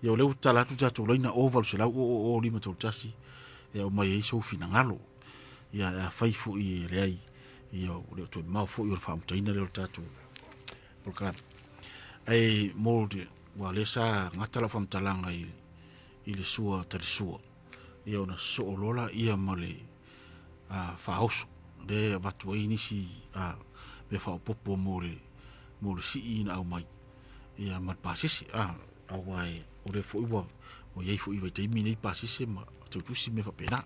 B: Ia o leu tala tu tatu leina oval se lau o lima tau tasi, ia o mai e iso fina ngalo, ia a whaifu i le ai, ia o leo tu mau fu i o le whaamutaina leo tatu programa. Ai molde, wa le sa ngatala whaamtalanga i le sua tari sua. Ia ona so o lola ia ma le whaoso, le watu e nisi me whaopopo mo le si ina au mai. Ia ma pasisi, au ai, o le fo iwa, o iei fo iwa i teimi nei pasisi ma te utusi me whapena.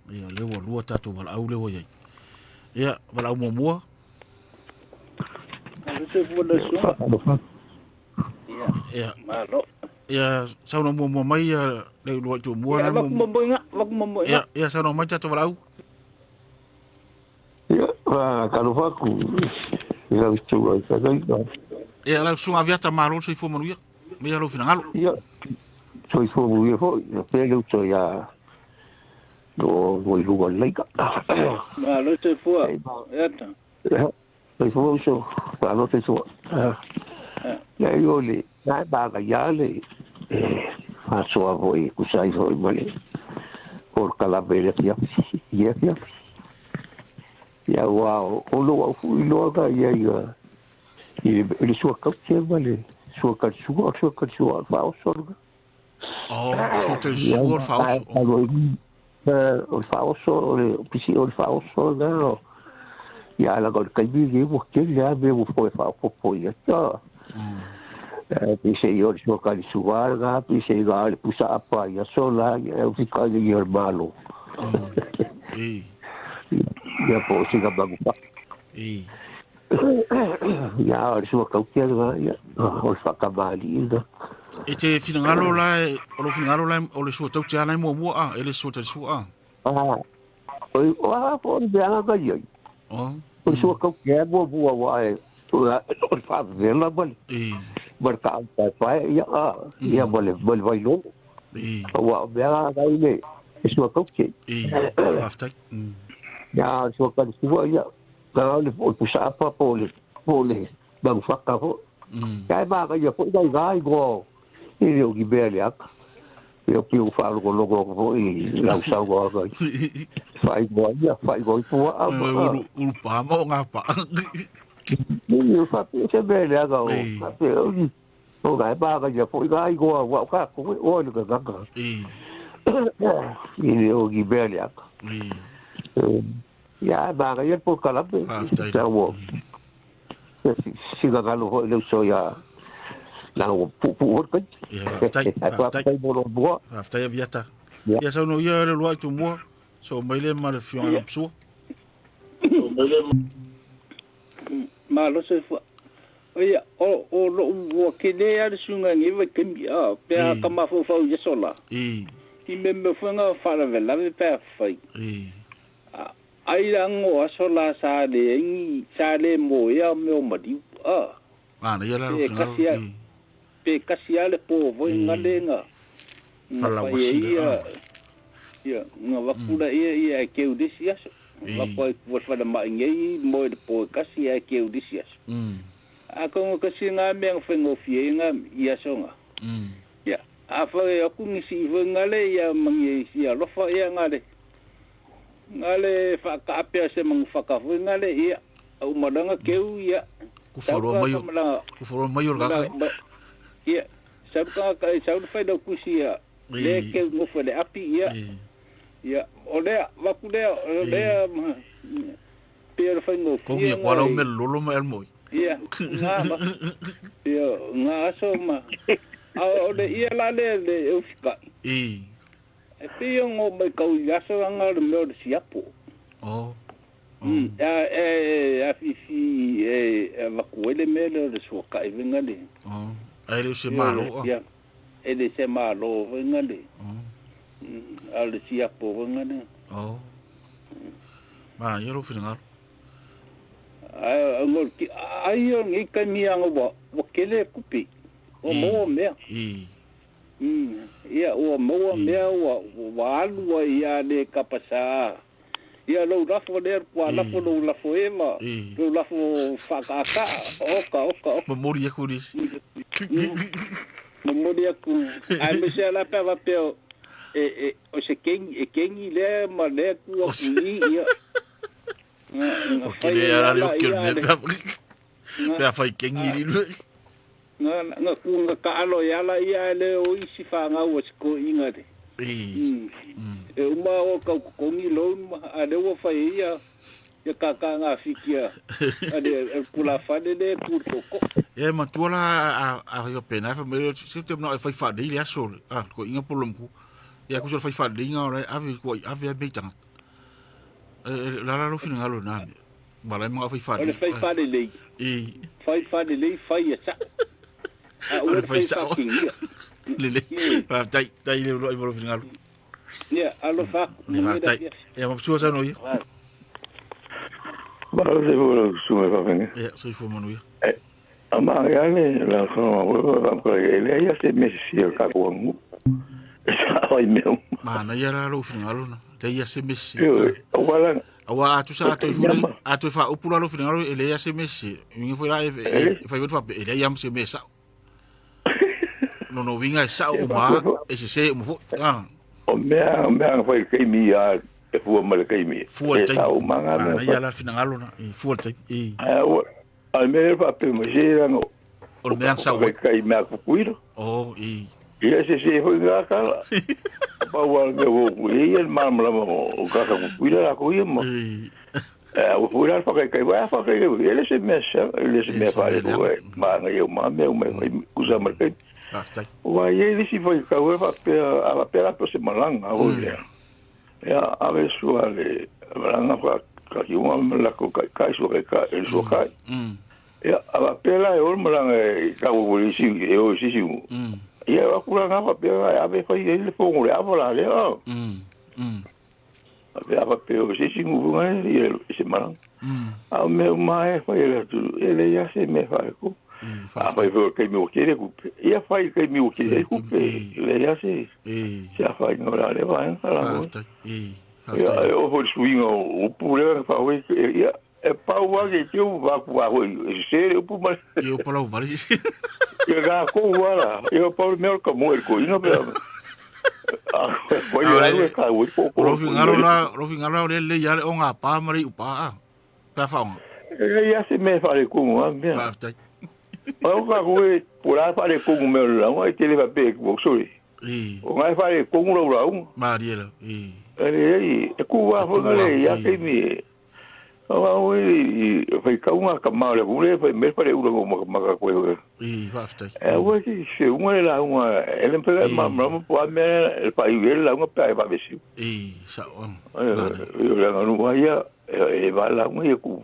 B: Ia lewa lua tato wala au lewa iei. Ia, wala au mua. Ia, ia, sauna mua mai, le lua tu mua. Ia, sauna mai tato wala au.
D: Ia, karofaku. Ia, vistu ai kakaika.
B: Ia, la sunga viata maro so i fo manuia. Ia, lo fina ngalo.
D: Ia, so i fo manuia fo. Ia, pele uto ia. No i luga leika.
E: Lo te fua. Iata.
D: Ia, fo uso. Lo te fua. Ia, io le. Ia, baga ia le. Fasoa voi, kusai voi male. Por calabele fiafi. Ia, fiafi. Ia, wow. Olo au fu iloga ia ia. Ele sua kautia vale. Sua katsua faosorga.
B: So te sua faoso.
D: O faoso, o pisi o faoso no. Ia la gol kai bi mo ke ya be mo foi faopo ia ta. Pisi o sua katsua ga pisi ga le pusa apa ia sola ia fica de hermano. Ia po siga bagu pa. Ia o sua kautia ga ia o whakamali ina.
B: E te finangalo lai, o lo finangalo lai, o le sua tau te anai mua ele sua te sua
D: Oi, po de anga ga ia. O sua kautia mua wa o favela bali. Berka pa ia ia bole vai lo. Wa bela ga ile. Sua kautia.
B: After.
D: Ya sua kautia ia. Kalau o pusa apa pole bang fakka ho. Kai ba ga ia po dai gai go. Ele o gibele ak. Eu piu falo com logo e lá o sal go ga. Fai go po a.
B: O pa mo ngapa.
D: Ele fa se bele ga o. O gai ba ga ia po gai go wa ka ko o le ga ga. Ele o gibele ak. Ya, ba ga ia po kala pe. Ta wo. Si ga galo ho le so ya. La o pu ka.
B: Aftai
D: bo.
B: Aftai viata. Ya sa no ia le lua tu mo. So mai le ma le fiona na psu.
E: Ma lo se fa. Ia, o lo wo ke le ar sunga ngi ve kemi pe ka ma fo fo ye sola. Ki me fanga fa la vela me pe fai. Ai rango asola sa le mo ya me o madi
B: na ia la
E: pe kasia le po vo ngalenga
B: fala wasila
E: ia nga vakula ia ke udisia va po fa da mai ngai mo de po kasia ke udisia a ko kasi nga me fengo fie nga ia songa ia a fa ya ku ngisi vo ngale ia mangi ia lo fa ia ngale ngale whakaapea se mga whakafu, ngale ia, au maranga keu ia.
B: Kufaro mai o kaka.
E: Ia, sauru whai dau kusi ia, le keu ngofa le api ia. Ia, o lea, waku lea, o lea, pia whai ngofa.
B: Kongi a kwarau me lolo ma elmoi.
E: Ia, ngā ma. Ia, ngā aso ma. O le ia la le eufika. E pia ngō mai kau i aso anga le meo le siapo. A fifi wakuele me le suaka i venga le.
B: Ai le se malo.
E: Ia, e le se malo venga le. A le siapo venga le.
B: Ma, ia lo whingaro.
E: Ai o ngi kai mianga wa kele kupi. O moa mea. Ia, o moa mea wa alua ia le kapasa. Ia lau lafo le kua lafo lau lafo ema. Lau lafo whakaka. Oka.
B: Mamori aku risi.
E: Mamori aku. Ai me se ala pewa peo. O se kengi le ma le kua kuni ia.
B: O kere ara le o kere me pea whai kengi riru.
E: Nga kunga ka alo yala ia le o isi whangau a siko inga re. E uma o kau kongi loun ma a le o whai ia ia kaka ngā whikia a le kula whane le kūtoko.
B: E matuala a hio pena e whamere se te mna e whai whanei le aso ko inga polomku. Ia kusura whai whanei ngā ora ave a beitanga. Lara lo whina ngalo nā me. Malai mga whai whanei.
E: Ole whai whanei lei. Whai whanei lei whai a sa.
B: Ole whai sa o. Lele. Tai le ulo i moro whina ngalo.
E: Ia, alo whaku.
B: Ia mapsua sa no ia.
F: Bao se fo sume fa venga.
B: Ia, so i fo manu ia.
F: Ama gale la kama wa ko ele ia se mesi o ka ko ngu. Ai meu.
B: Ma na ia la lo whina ngalo na. Le ia se mesi.
F: Wala.
B: Awa atu sa atu ifuna atu fa upula lo fina ele ia se mesi. Wingi foi la e fa vetu fa ele ia se mesa. No vinga sa o ma e se mo
F: o mea foi que mi a e fu mal que mi.
B: Fu te o manga na ia la fina ngalo na e fu te e.
F: Ai me fa pe mo jera no.
B: O mea sa o
F: que me a cuiro.
B: Oh e.
F: Ia se foi ngaka. Bawa me wo ia mamla mo ka ka cuiro la ko ia mo. O furar fa que vai fa que ele se mexe, ele se me faz ma eu me usa marca. Wa ele se foi ka wa fa a pera po se malanga o ia. Ya a ver suale, malanga fa ka ki uma la ko ka so ka el so ka. Ya a pera e o malanga ka wo si e o si. Ya wa kula nga fa pera a ver fa ele fo ngore a vola le. Aveva peo se singu ngai se marang. A me mai fa ele ia se me fa ko. A fa que me o quere ku. Ia fa que me o quere ku. Ele ia se. Se a fa no la leva en sala. Ia o for swingo o pure fa we ia e pa wa que eu va ku a we. Se o pu mal.
B: Eu para o vale.
F: Ia ga ko wala. Eu pa o meu como el ko ino pe.
B: Rofinga le ya o nga pa mari upa. Pa fa.
F: Ia se me fa le ku mo. O ka ko pura fa le ku mo la, o te le va pe ko sori. O nga fa le ku mo la.
B: Mariela.
F: E ku wa fo le ya ke mi. O we fa ka unha ka ma le ku le fa me fa le u mo ma ka ko.
B: Basta.
F: O que se uma la uma ele pega mamma po me el país la uma pa va vesi.
B: Sa.
F: Eu la no ia e va la uma e ku.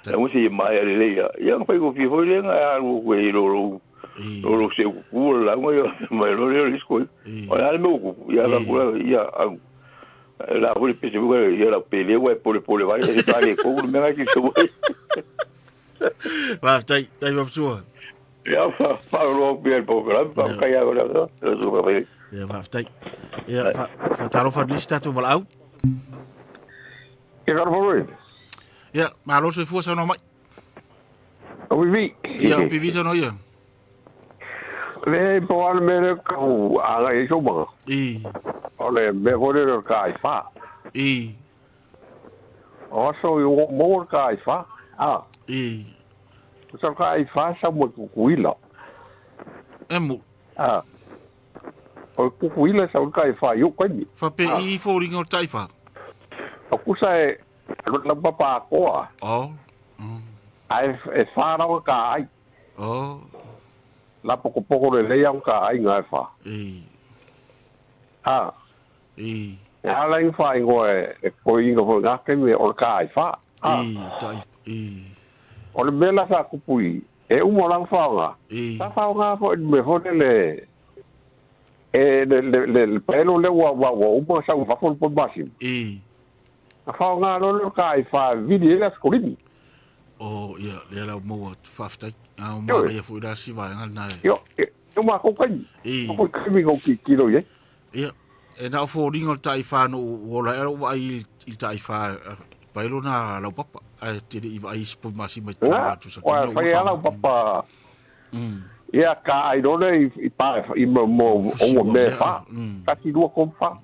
F: Eu se mai le ia fa ko fi foi le algo que lo se ku la uma mai lo le sko. Ora me ku ia la ku ia la foi pe se ia la pele wa por va e pare ko me ga ki so.
B: Basta, dai va sua.
F: Ja, Paulo bien program, pa kaya ko na. So ba ba.
B: Ja, basta. Ja, fa taro fa lista tu mal au.
F: Ke ka foi.
B: Ja, maar los voor zo nog maar.
F: O vi.
B: Ja, op wie zo nou ja.
F: Le po al me ko ala e so ba.
B: E.
F: Ole me ko le ka fa.
B: E.
G: O so yo mo ka ifa. Ah. Sa ka ifa sa mo kuila.
B: Emo.
G: Ah. O kuila sa ka ifa yo ko ni.
B: Fa pe I fo ringo taifa.
G: O kusa e la papa ko.
B: Oh.
G: Ai e fa ra ka ai.
B: Oh.
G: La poko le yang ka ai nga fa. Ah. Ala in fa ingo e ko ingo fo nga ke me o ka ai fa. O le mela sa kupui e umo lang fa nga. Sa fa nga fo me fo le le pelo le wa umo sa fa fo basim. Fa nga lo ka ai fa vidi la skolini.
B: Oh ia le la mo fafta ma ia fu da si va na.
G: Yo ma ko kan. Ko kemi ko kilo ye.
B: Ia e na fo ringo taifa no wola e wa I taifa pailo na la papa ai te I vai spo ma si mai tu sa.
G: Wa fa ia la papa. Ia ka ai do le I pa I mo o me fa. Ka ti do ko pa.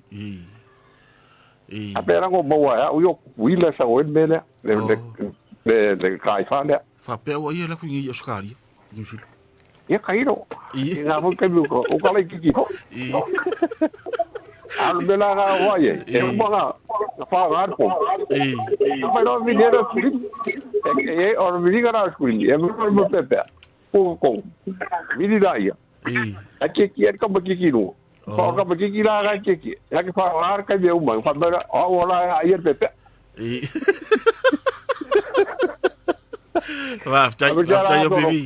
G: A pera ko mo wa yo wila sa o mele. Le kai fa le.
B: Fa pe o ia la ku ngi Oscaria.
G: Ia kairo. Nga mo ke ko o ka le ki ko. Al bela ga wa ye. E mo ga fa ga ko. Pero mi dero ki. E or mi ga ra skuli. E mo pepe. Ko ko. Mi di dai. A ke ki ka ba ki no. Fa ka ba ki la ga ki. Ya ke fa ar ka be uma. Fa ba o la ayer pepe.
B: Va, tá eu bebi.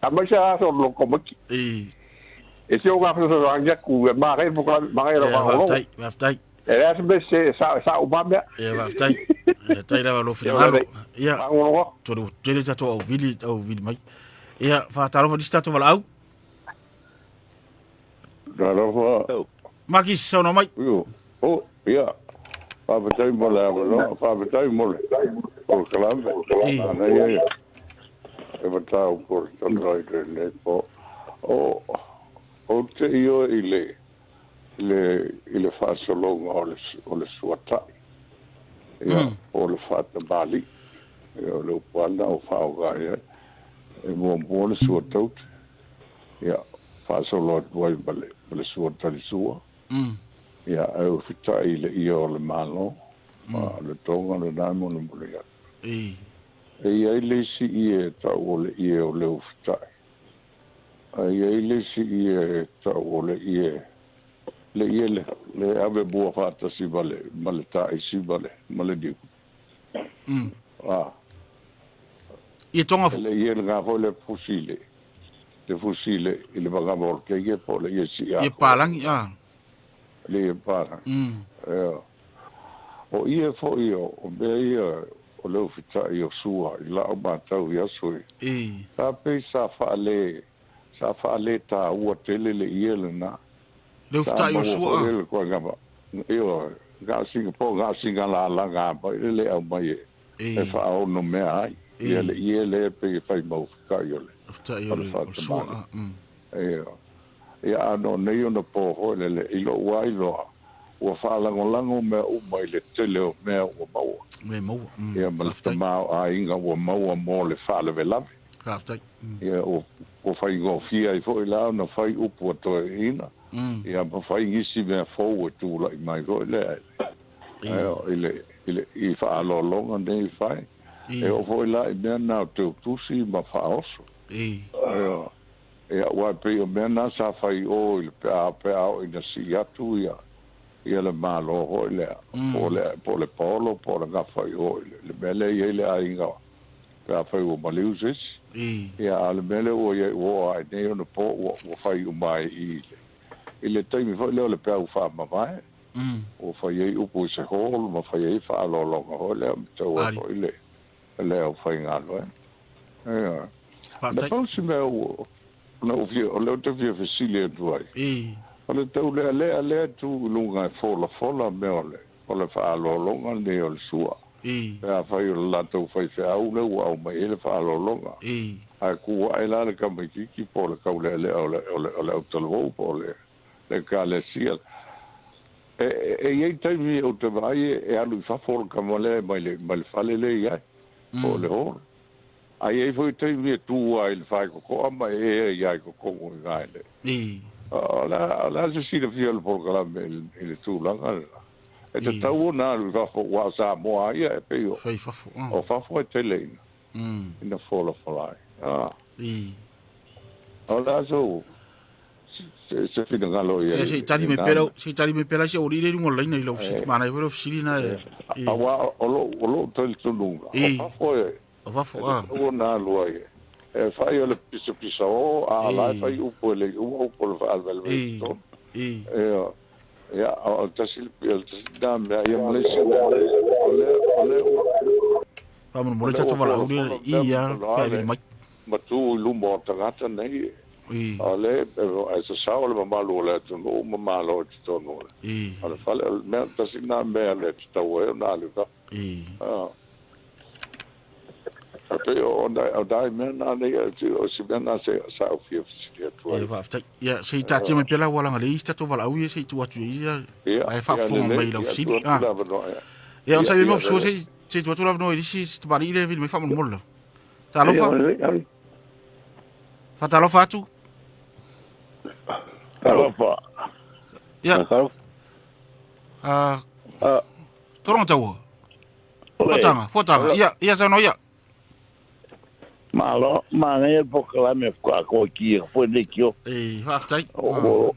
G: Ama sa so lo ko maki. E se o ga fa so anga ku ma ga mo ma ga
B: va. Va, tá.
G: E as be se sa o ba me.
B: Va, tá. Tá ira lo final. Ia. Todo tele ta to o vili mai. Ia, fa ta lo di sta to vala au.
F: Da lo fa.
B: Maki so no mai.
F: Oh, ia. Fa betai mo la no, fa betai mo le. Por calambe. Ana ia. E bata o por tondrai le po. O te io ile fa solo o le suata. Ia, o le fa ta bali. Ia le panda o fa o ga ia. E mo le suata. Ia, fa solo o le suata le sua. Ia, au fita ile io le malo. Ma le tonga le damo le mulia. E ia ile si ie ta o le ie o le fita. Ia ile si ie ta o le ie. Le ie le ave bua fata si vale. Male ta i si vale. Male diu.
B: Ia tonga fu.
F: Le ie le ngafo le fusile. Le fusile ile vagabor ke ie po le ie si ia.
B: Ia palangi,
F: Le para. O ia fo io, o be ia o leo fita i o sua, I la o matau i asui. Ta pe sa faale ta ua tele le ia le na.
B: Leo fita i o sua?
F: Leo kua ngapa. Io, ga singa la ngā pa, le au mai e fa au no mea ai. Ia le pe fai mau fita i o le.
B: Fita i o sua.
F: Ia ano nei ona po ho le ilo wai loa. Ua whaalangolango mea umai le tele o mea ua maua.
B: Me maua.
F: Ia malamau a inga ua maua mo le whaalewe lawe.
B: Haftai.
F: Ia o whai ngofia I fo I lao na whai upu atoe ina. Ia ma whai ngisi mea fau e tūla I mai ko le ai. I whaalolonga nei whai. E o fo I la I mea nao te utusi ma whaoso. Ia ua pe o mea na sa whai o I le pea o ina si atu ia. Ia le malo ho le po le polo po le gafa yo le mele ia le ainga ka fa o maliusis ia le mele o ia o ai nei no po o fa o mai ile taimi fo le pe o fa ma vai o fa ia o po se ho ma fa ia fa lo ho le to o ile le o fa nga lo ia pa po si me o no vi o le te vi facile duai ole tau le tu lunga fola me ole fa lo longa ne ole sua ya fa yo la tu fa se au le wa mai ele fa lo longa a ku ai la le kam ki po le ka ole ole o tolo po le ka le sia
G: Ei taimi o te vai e alu I whafora ka male mai le whale le iai. O le horo. Ai ei foi taimi e tua I le whai koko ama e iai koko o ngai le. La se si le fia le porkalame I le tūlanga. E te tau o nā alu whafo wa sa moa ia e peo. O whafo e te leina. Ina whola whalai. O la so... se fina ngalo ia
B: se tari me pela se ori le ngol ina lo fisi mana vero fisi na
G: awa o tel tununga o fafo o na lo ia e fai o le pisa o a la fai u pole al vel to o tasil pel dam ia mole ole
B: vamos mole tato vala ia kai mai
G: matu lumbo tagata nei ale esa saole mamalo le tono mamalo tono ale fale me tasina me le tawe na le ka ape o dai me na le o si ben na se sa o fie fie to
B: ya se tati me pela wala ngale ista to wala uye se tu atu ia ai fa fo me lo si ya on sa me so se tu atu la no isi sto bari le vil me fa mo mollo ta lo fa fa ta lo fa tu
G: Alofa.
B: Ja. Toronto. Fotanga. Ia sa no ia.
H: Malo, mane poka me kwa ko ki fo de kio.
B: Haftai.
H: O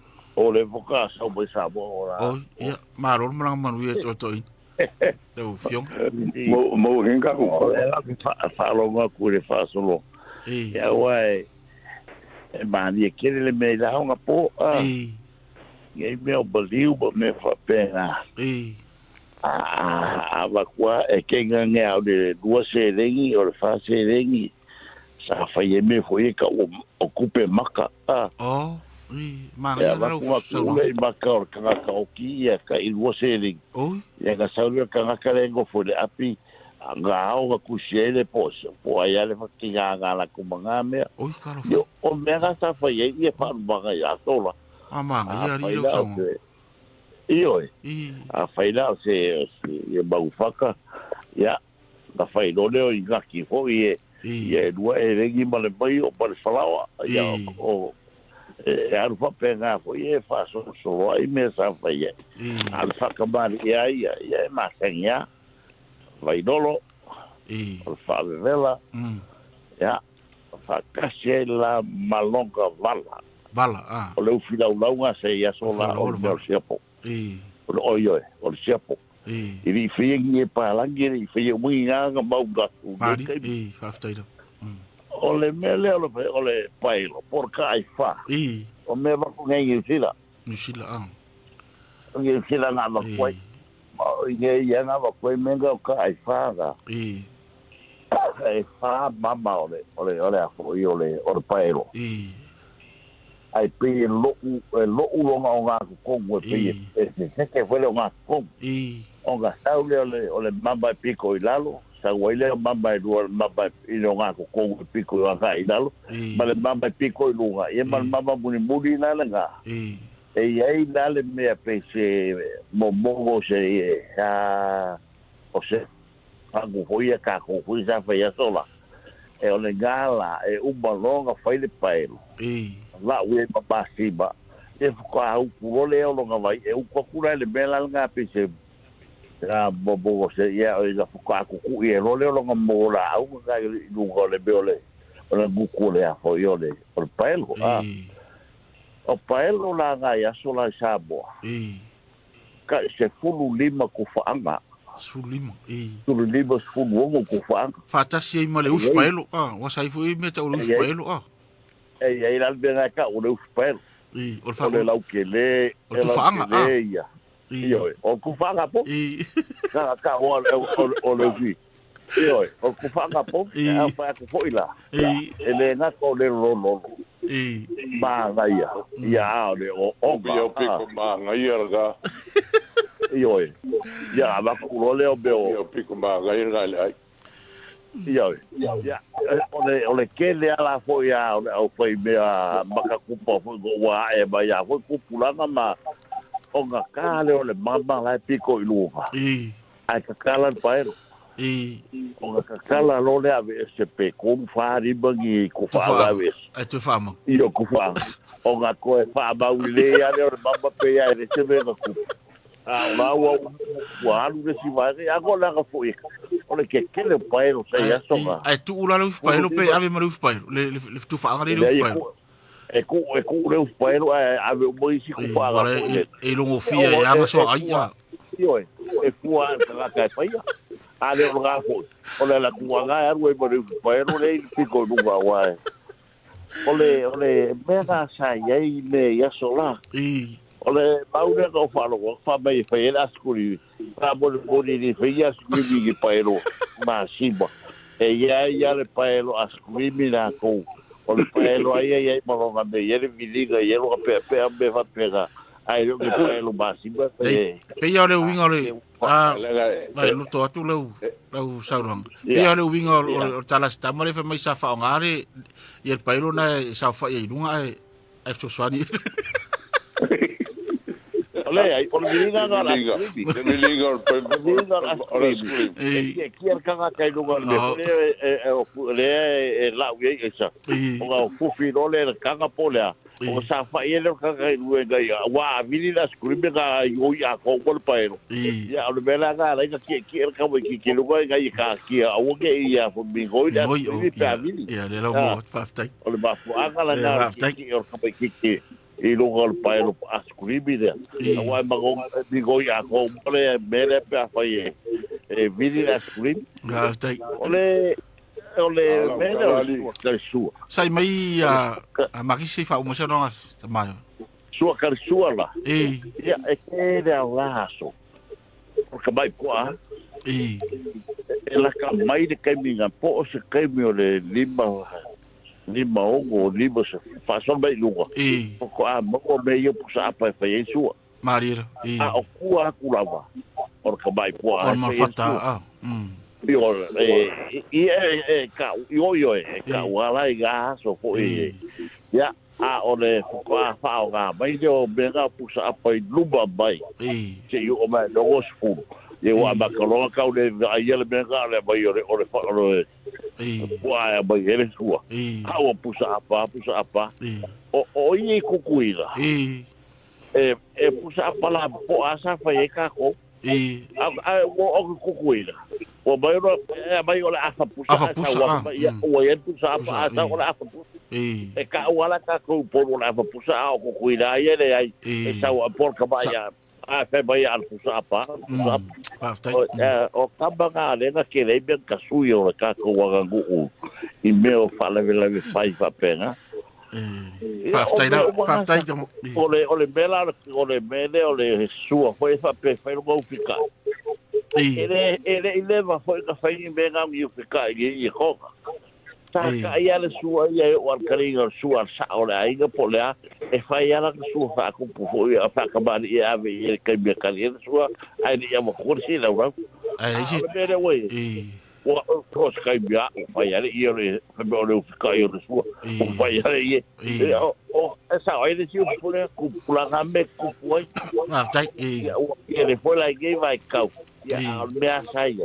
H: le poka sa bo sa bo ora.
B: Oh, ia. Malo mlang manu ia to. Teu fiong.
G: Mo hinga ko.
H: Fa lo ma ku le fa solo. Ya wai. Mani kele le me la nga po ye me o baliu bo me fa pena va qua e che nge au de due serengi o fa serengi sa fa ye me foi ka o kupe maka
B: ma
H: ya va qua le maka o ka o ki ya ka I due serengi ya ka sa le ka ka le go fo le api nga o ku shele poso po ya le fakinga la kumanga me yo o mega sa fa ye fa banga ya tola
B: ama ya ri lo sa
H: io a faila se ye baufaka ya da failo le o ingaki fo ye dua e regi male bai o pale falawa ya o aru fa pega fo ye fa so ai me sa fa ye al fa kamari ya ma senya vai dolo o fa vela ya fa kasela malonga vala o le fila ulanga se ya sola o le siapo o yo o le siapo i fiengi e pa langi i fie mui nga mau gatu
B: fa ftaida
H: o le mele o le pailo por kai fa o me va con ngi sila ngi sila na lo kwai nge ya na va kwai menga o kai fa ga e fa mama o le a fo o le pailo ai pe lo longa o nga ko mo pe se que fue lo nga ko o nga saule o le mamba pico I lalo sa wile mamba mamba I lo nga ko pico o nga I lalo ma le mamba pico I lunga e ma mamba muni na nga e ai dale me pe se mo se o se angu hoia ka ko fuisa fa ya sola e o le gala e uma longa fai le paelo la we pa siba e fa o pule o longa vai e o kokura le bela nga pese la bobo se ya o la fa ku e lo le longa mola au nga lu go le beole o la buku le a fo yo le o paelo o paelo la nga ya sola sabo ka se fulu lima ku fa anga
B: sulima
H: sulima sulu ko fa
B: fatasi I male uspaelo wa sai fu me ta uspaelo
H: e la bena ka o uspaelo
B: o fa
H: le lau ke le
B: o fanga
H: io o ku fanga po ka o le vi io o ku fanga po a fa ku foila ele na ko le lo ma ga ya le o
G: yo pico ma ga ga
H: io ya va ku lo le o beo
G: yo pico ma ga ai
H: io ya o le ke le ala fo ya o foi me a maka ku po go wa e ba ya fo ku pulanga ma o nga kale o le mama lai piko i luga. Ai kakala le paero. O nga kakala lo le ave se pe kum whaari bangi ku whaara ave.
B: Ai tu whaama.
H: Io ku whaama. O nga koe whaama wile ane o le mama pe ai re se venga ku. Nga ua alu le si vare, ako langa fo ika. O le kekele paero sa ia songa.
B: Ai tu ula le paero pe ave ma le paero. Le tu whaanga le paero.
H: E ku le paero ave mo isi ku whaanga.
B: E longo fia e anga soa ai ya.
H: Io e fua ka kai paia. Ale o nga fo. O le la kuanga e arwe mo le paero le piko lunga wae. O le mega sa ye le ya sola. Ole paude ko falo fa mai fa ela skuri pa bo ni fa ya skuri ki paero ma siba e ya le paero askuri mina ko ole paero ai mo nga be ye viliga ye lo pe be fa pega ai lo ke paero ma siba
B: pe ya le winga le vai lu to atu lu saurang pe ya le winga o tala sta mare fa mai sa fa ngare ye paero na sa fa ye lunga ai so swani
H: Ole ai por liga na liga e kier kanga kai lugar le la ue esa o fu fino le kanga polea o sa fa ele kanga luenga ya wa vili la skribe ga yo ya ko por paero ya o bela ga la ki kier ka ki lugar ga ka ki o ke ya fu mi go ya vili
B: ya le lo mo faftai
H: o le ba fu aga la ga ki o ka ki i lunga le paero askribi de wa mago digo ya ko pre bele pe afaye e vidi askribi
B: gastai
H: ole mele o su
B: sai mai a makisi fa uma se non sta mai
H: su ka su la ya e ke de laso porque vai qua la ka mai de caminha po se caminho le lima ongo lima se fason mai lunga ko a mo me yo pusa pa fa yesu
B: marira
H: o kua kulava or ka mai ko
B: a ma fata
H: yo ka ka wala ga so ko ya a ole ko a fa ga mai yo benga pusa pa luba bai se yo ma no sfu ye wa ba ko ka le ayel benga le bai ore fa wa ba ele sua a pusa apa o i kukuila pusa apa la po asa fa ye ka ko o kukuila o ba yo la afa pusa ya o ye pusa apa asa o la afa pusa ka wala ka ko por la afa pusa o kukuila ye le ai sa por ka ba ya fe ba ya pusa apa o kabanga le na ke le ben ka suyo ka ko wa ngu i meo fala vela ve fai fa pena
B: faftai
H: ole bela ole mele ole sua foi fa pe fa no fica ele va foi ka fai benga mi fica i hoka sa ka ia le sua ia o alcaringa sua sa ole ainga polea e fai ala sua fa ku po ia fa ka ba ia ave e ka mi ka ia sua ai ia mo kursi la wa
B: ai si
H: o pros kai bia fai ala ia le fa ole fica ia sua fai ala ia o esa ai le si polea ku pula me ku foi
B: tai
H: ele foi lá e vai cau ia me asai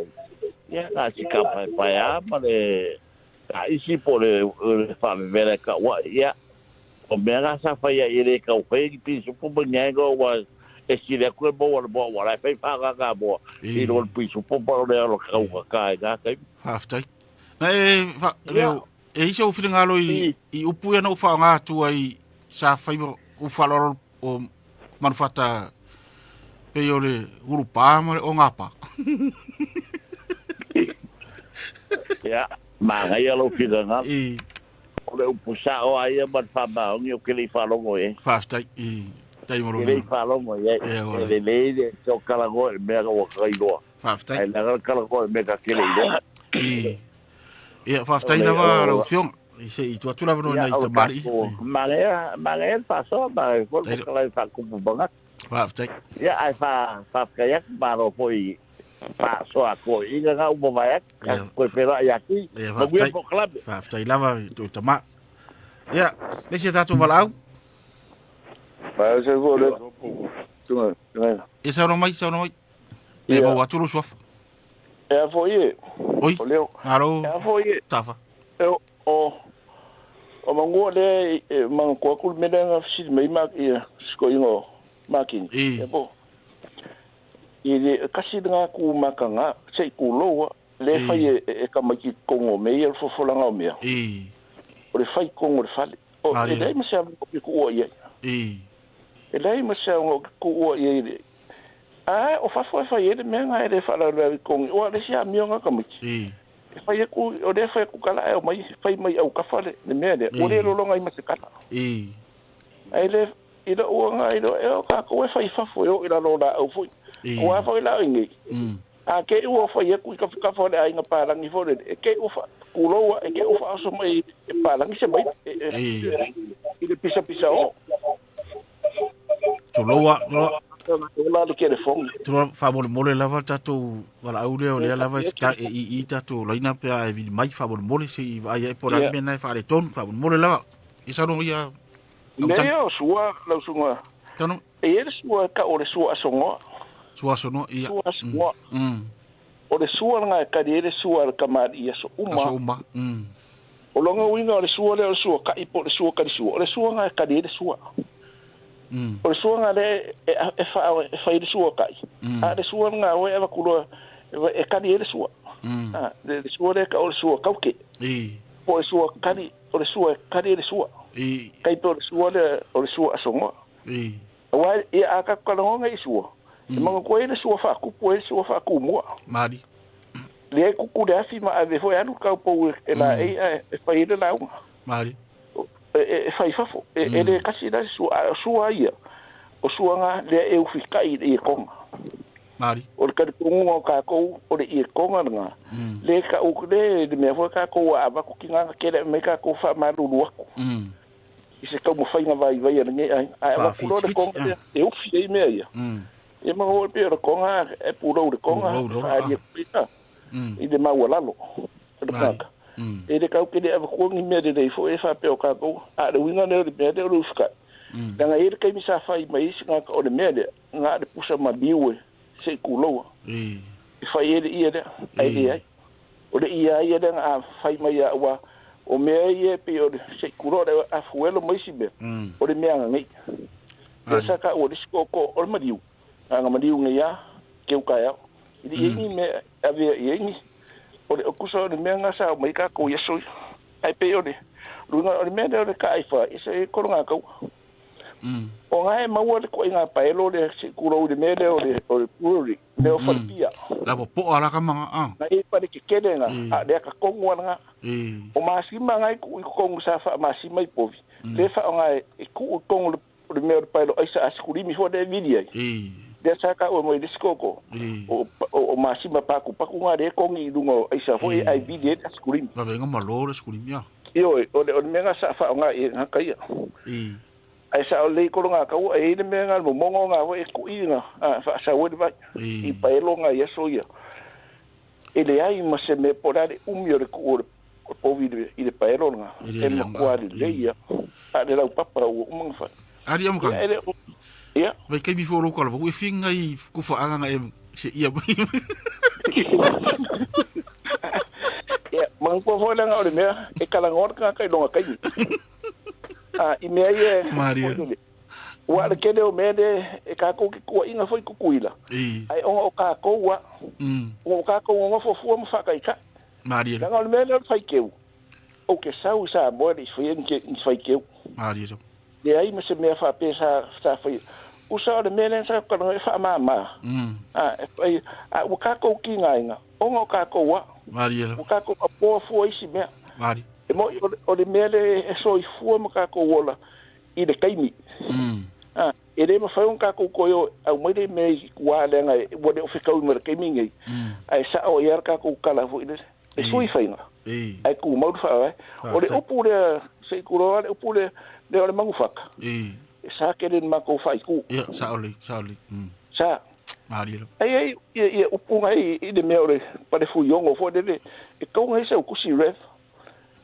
H: ia ka si ka pa ya ma le isi por fa vera ka wa ya o mera sa fa ya ile ka o pe pi su po banya go wa e si le ko bo wa la pe fa ga bo i ro pi su po po le lo ka ga ka
B: fa fa e isi o filinga lo i upu ya no fa nga tu ai sa fa u fa lo o manfata pe yo le grupa ma o ngapa
H: ya ma ga ya lo filinga ole o pusa o ai ba fa ba o ke le fa lo go
B: fa sta tai mo
H: le fa lo go le so kala go me ga o kai do
B: fa sta
H: ai la kala go me ga ke le do
B: fa sta na va lo fion se i tu la vno na i mari
H: mare fa so ba ko kala fa ku banga
B: fa sta
H: ya ai fa ka yak ba lo foi pa so ako inga nga umayak ko pero ayaki magwe po club
B: fa tai lava to tama ya deixa tá tu valau
F: pa se vole
H: tunga.
B: E sa no mai. E mo watu lo sofa.
H: E a foi.
B: Oi. Aro.
H: E a foi.
B: Tafa.
H: O mango le mango ko me na fisi mai mak e sko ingo makin. E bo. E kasi nga ku makanga sei ku lo le fai e kamaki kongo me e fo folanga o me. O le fai kongo le fale. O e dai me sa ku o ye. E dai me sa ku o ye. O fa fai e me nga e fala le kongo o le sia mionga kamaki. Fai ku o de fai ku kala e mai fai mai au ka fale ne me de o le lo longa i mase kala ai le ida o nga ida e ka ko fai fa fo yo ida lo da au fo o a fai la ngi a ke o fai ku ka fale ai nga pa lang i fo de ke o fa ku lo e ke o fa so mai e pa lang se mai ida pisa o
B: to lo wa
H: la le kere fong
B: tro fa mole lava tato wala au le lava sta i tato laina pe e vi mai fa mole se ai por al mena fa le ton fa mole lava i sa no ia
H: leo sua lo sunga
B: tono
H: e sua ka o le sua songo
B: ia
H: o le sua nga ka le sua ka ma ia so uma o longa winga o le sua ka i po le sua ka le sua nga ka le sua o suanga le e fa ile sua kai a le suanga o e va kulo e kani ele sua le sua le ka o sua kauke o sua kani o sua kani ele sua kai to sua le o sua asongo wa e aka kalonga i sua mo ko ele sua fa ku po ele sua fa ku mo
B: mari
H: le ku de afima ave foi anu ka po e la e fa ile la
B: mari
H: e fai fafo ele kasi da sua ia o sua nga le e ufika i konga
B: mari
H: o le konga ka ko o le i konga nga le ka u le me fo ka ko aba ko kinga ke le me ka ko fa malu aku i se ka mo fai nga vai nge ai aba ko le konga e ufi me ia e ma o pe konga e puro le konga fa ia pita i de ma wala lo e de kau ke de ava ko ngi me de fo e fa pe o ka ko a de winga ne de me de ruska danga e ke mi sa fai mai singa ko de me de nga de pusa ma biwe se kulo e fa e de ia de ai o de ia de nga fai mai a wa o me e pe o se kulo de a fuelo mai sibe o de me nga ngai e sa ka o de ko o ma diu nga ma diu nga ya ke u ka ya i ni me ave e ni o kusa o me nga sa mai ka ko yeso ai pe o de runga o me de ka ai fa ise ko nga ka o nga e maua ko nga pa elo de kuro de me de o puri de o falpia
B: la po ala ka manga
H: na e pa de ke kede nga a de ka kongo nga o masima nga ko kongo sa fa masima i povi le fa nga e ku kongo de me pa elo isa askuri mi fo de video de saka o mo diskoko o masima pa ku nga de kongi dungo isa fo ai video askuri
B: va venga malor askuri ya
H: yo o me nga sa fa nga e nga kai ai sa le ko nga ka o e me nga mo mongo nga o e ku inga fa sa o va i pa elo nga yeso ya ele ai ma se me porare mio ko o video i de pa elo nga e mo kwali le ya a de la papa o mo fa
B: ari am ka
H: ya
B: vai kai mi fo lo ko e finga i ku fa anga e se ia
H: ya man ko fo la nga o me e kala ngor ka kai longa kai i me ai
B: Maria
H: wa le kede o me de e ka ko ko inga foi ku kuila ai o ka ko wa o ka ko ngo fo fu mo fa kai ka
B: Maria
H: nga o me le fai ke o ke sa usa bo de foi en ke fai ke
B: Maria
H: de ai me se me fa pesa sta foi usa le me le sa ko no fa mama ai o ka ko kinga inga o ngo ka ko wa
B: Maria
H: o ka ko po fu isi me
B: Maria
H: e mo o le mele e so i fu mo ka ko wola i de kaimi e le mo fa un ka ko yo au mo de me wa le nga wo de ofika u mer kaimi ngai ai sa o yer ka ko kala fu ile e so i fa inga ai ku mo fa o le opu le se ku ro le opu le le mangu faka e sa ke le ma ko fa ku
B: ya sa oli
H: sa
B: Maria
H: ai e opu ngai i de me o le pa le fu yongo fo de e ko ngai se ku si ref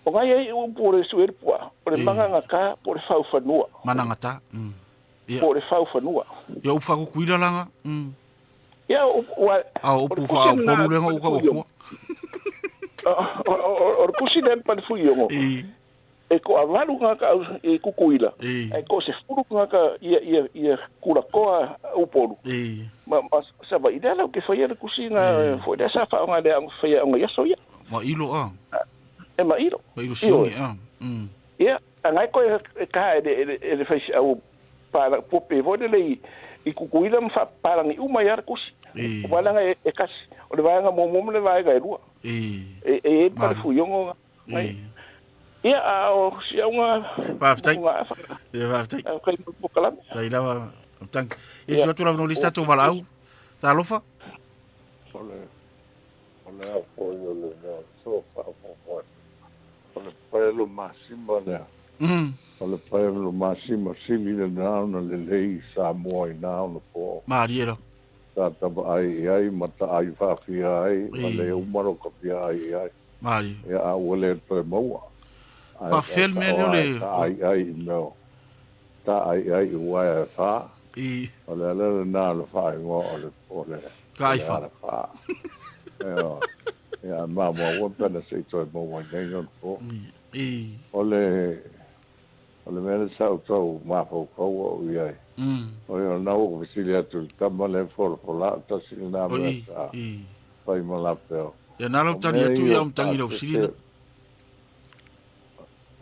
H: o ngai o pore suer pua o le manga nga ka por fa fa no
B: manangata
H: po le fau fanua
B: ia u fa ku kuila langa
H: ia wa
B: au pu fa o polu le ngo ko
H: o kusi den pa fu yo e ko avalu nga ka e kukuila e ko se furu nga ka ia kula koa u polu ma sa ba idela ke foi le kusi nga foi desa fa nga de ang foi nga ya soya
B: ma ilo
H: e ma ilo
B: siongi
H: ia ngai ko e ka e fai au para pope vo de lei i kukuila mfa para ni uma ya kusi wala nga e kasi o le vai nga mo le vai ga rua e pa fu yo nga ia o sia unha
B: paftai paftai
H: kai po kala
B: tai lava tang e se tu la no lista tu valau ta lofa
H: ole apoio le so fa ole pelo massimo le ole pelo massimo sili le na le lei sa mo ina no po
B: mariero
H: ta ai mata ai fa fia ai le umaro ko fia ai
B: mari
H: ia ole pe mo
B: fa fel me le
H: ai no ta ai wa fa ole na le fa ngo ole
B: kai fa
H: ya ma mo pena se to mo wa nei no po ole me sa to ma po ko o ia ole na o visilia tu tamale for la ta sin na ma fai mo la pe
B: ya na lo tani tu ya tangi lo visilia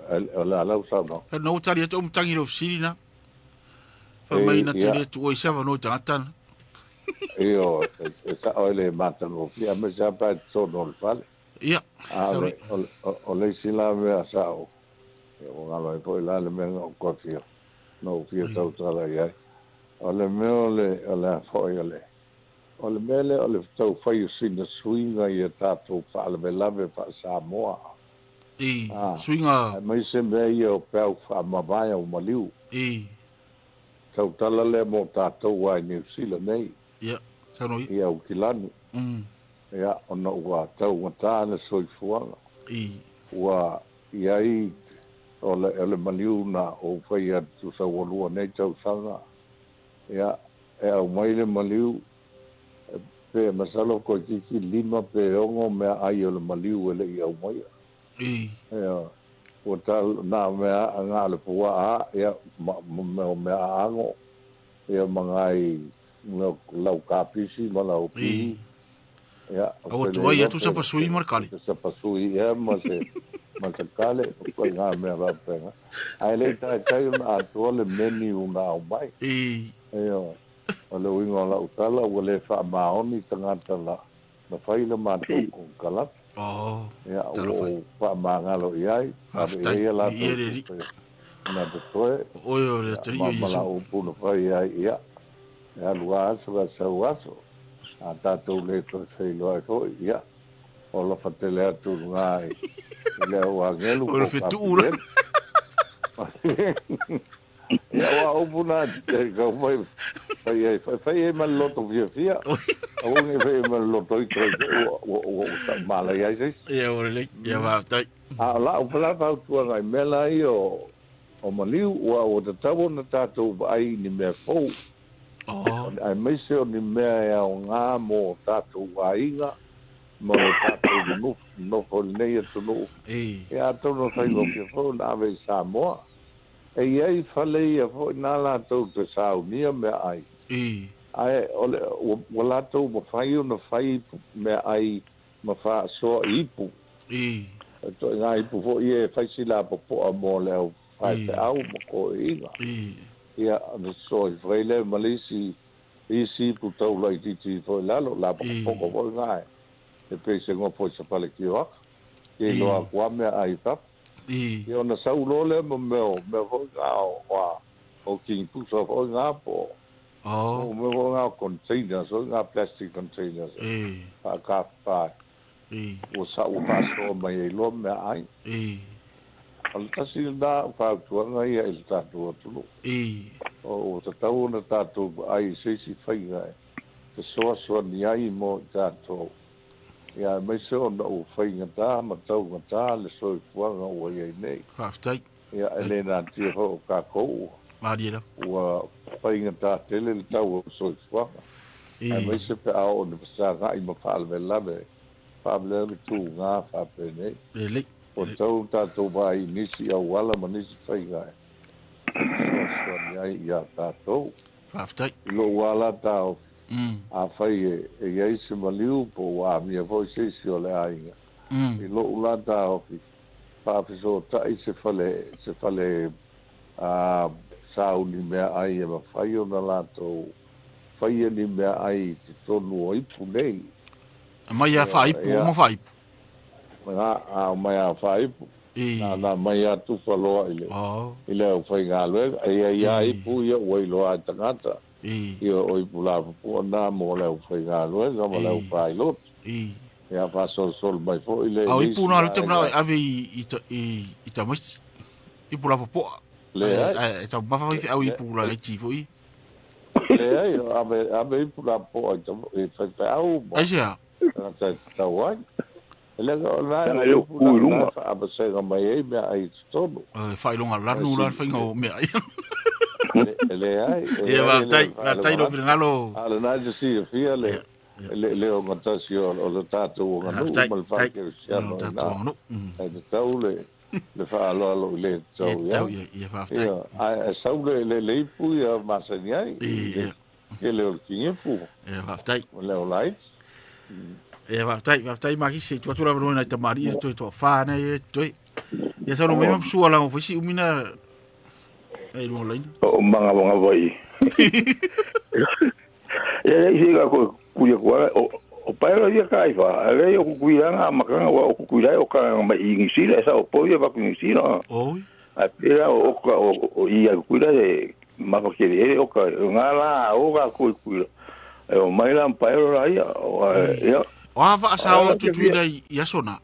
H: ala usama
B: no tari to tangi lo visilia fa mai na tele tu o sava no tatan
H: io sa ole mata no fia me sa pa so no fal
B: ia
H: ole sila me sa o ngalo ko la le me ko fia no fia tau tala ia ole me ole fo ole mele ole tau fai sin swinga ia tato fa le lave fa sa moa
B: swinga
H: mai se me io pe fa ma vai o maliu tau tala le mo tato wa ni sila nei
B: ia sanoi
H: ia o kilani ia ona ua tau ngata na soifuanga ua iai ole maliu na o fai atu sa walua nei tau sanga ia au mai le maliu pe masalo ko kiki lima pe ongo me ai ole maliu ele ia au mai ia o tal na me anga le pua ia me ango ia mangai no lau kapisi malau pi ya
B: o tu ai tu sa pasui marcali
H: sa pasui ya mas kale ko nga me va pena ai le ta na to le menu na o mai yo ole wingo la utala ole fa maoni tangata la na fai le ma ko kala ya o fa mangalo iai ia la na to
B: o yo le trio
H: yeso o puno fai ia ya luas va sawaso a tato le to sei lo to ya o lo fatele tu ngai le o agelu
B: o fitura
H: ya o buna go vai fai mal loto via o ngai fai mal loto i o mala ya sei
B: ya o le ya va tai
H: a la o pala va tu ngai mela io o maliu o tavo na tato ai ni me fo ai mai se o ni mea o ngā mō tātou wāinga mō tātou no fo nei atu no e a tono whai o kia fo nā vei Samoa e iei whale ia fo nā lātou te saunia mea ai ai o lātou ma whai o na whai mea ai ma wha soa ipu to ngā ipu fo i e whai sila popoa mō leo whai te au ma ko inga ia na so i freile malisi isi putau lai titi foi lalo la poko foi ngai e pese ngo foi sa pale ki wa ke lo akwa me ai tap ia na saulo le mo me foi nga o ki pu so foi nga po me foi nga containers so nga plastic containers ka o sa o paso mai lo me ai al tasi da fa tu nga ia il tatu tu o tau na tatu ai se faiga te so ni ai mo tatu ia mai so na o faiga ta ma tau ta le so fuanga o ia nei
B: haftai
H: ia elena ti ho ka ko
B: Maria.
H: Ua whainga tā tele le tau o soifua. Ai mai se pe ao o ne pasanga i ma whaalvelame. Whaalvelame tū ngā whapene.
B: Lele.
H: O tau tātou vai nisi au wala ma nisi whainga e. Swani ai i a tātou.
B: Whaftai.
H: I lo wala tāo. A whai e iei se maliu po wā mia voi se si o le ainga. I lo ula tāo ki. Whaafiso tai se whale sauni mea ai e ma whai o na lātou. Whai ni mea ai te tonu o ipu nei.
B: Mai a whaipu, o ma whaipu.
H: Mai a whaipu. Nā mai a tufaloa i le. I le au whai ngā luenga. Ia ipu ia oi loa tangata. Ia o ipu la pupu nā mo le au whai ngā luenga ma le au whai lot. Ia whasol mai fo i le.
B: Au ipu nā luta mna ave i ta mais. Ipu la pupu.
H: Le ai.
B: E tau mawhawhi au ipu la i tifo i.
H: Le ai, ave ipu la pupu i whai au.
B: Ai sea.
H: Tau ai. Ele ga ona le uirunga aba se ga mai e me ai tonu.
B: Fai longa lanu la fai ngo me ai.
H: Ele ai.
B: E va tai no ngalo.
H: Ala na je si fia le o ngata o le tatu o ngano mal fai ke sia no. Ai de tau le fa lo le tau ya.
B: E va tai.
H: Ai sau le pu ya masaniai. E le o kinge pu.
B: E va tai.
H: Le o lai.
B: E whaftai maki se tu atura vrona i tamari e toi toa whāna e toi. Ia sa no mei mapsua lango whaisi umina e runga laina.
F: O manga wanga vai. Ia isi ka kuia kua o paera ia kai wha. Rei o kukuiranga makanga wa o kukuirai o ka mai ingisira e sa o poi e waku ingisira.
B: Oi.
F: A pera o ia kukuirai e mawakere ere o ka ngā la o ka kuikuira. E o mai la paera rai ia.
B: O hawa a sao tutuira i asona.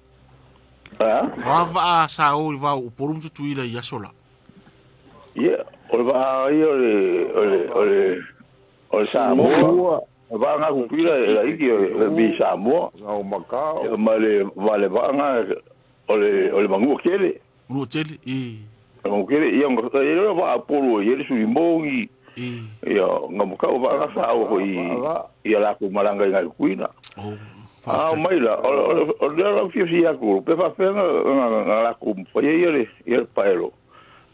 B: O hawa a sao i wau uporum tutuira i asona.
F: Ia, o le waa i o le Samoa. O waa ngā kukuira e la iki o le bi Samoa.
H: O Macau.
F: Ma le waa ngā o le mangua kele.
B: Mangua kele,
F: Mangua kele, ia ngā e le waa apolo i ele suri mongi. Ia, ngā Macau waa ngā sao i alaku maranga i ngā kukuina. Mai la, o le ala fiosi aku, pe whawhenga ngā laku mwhaia i le paero.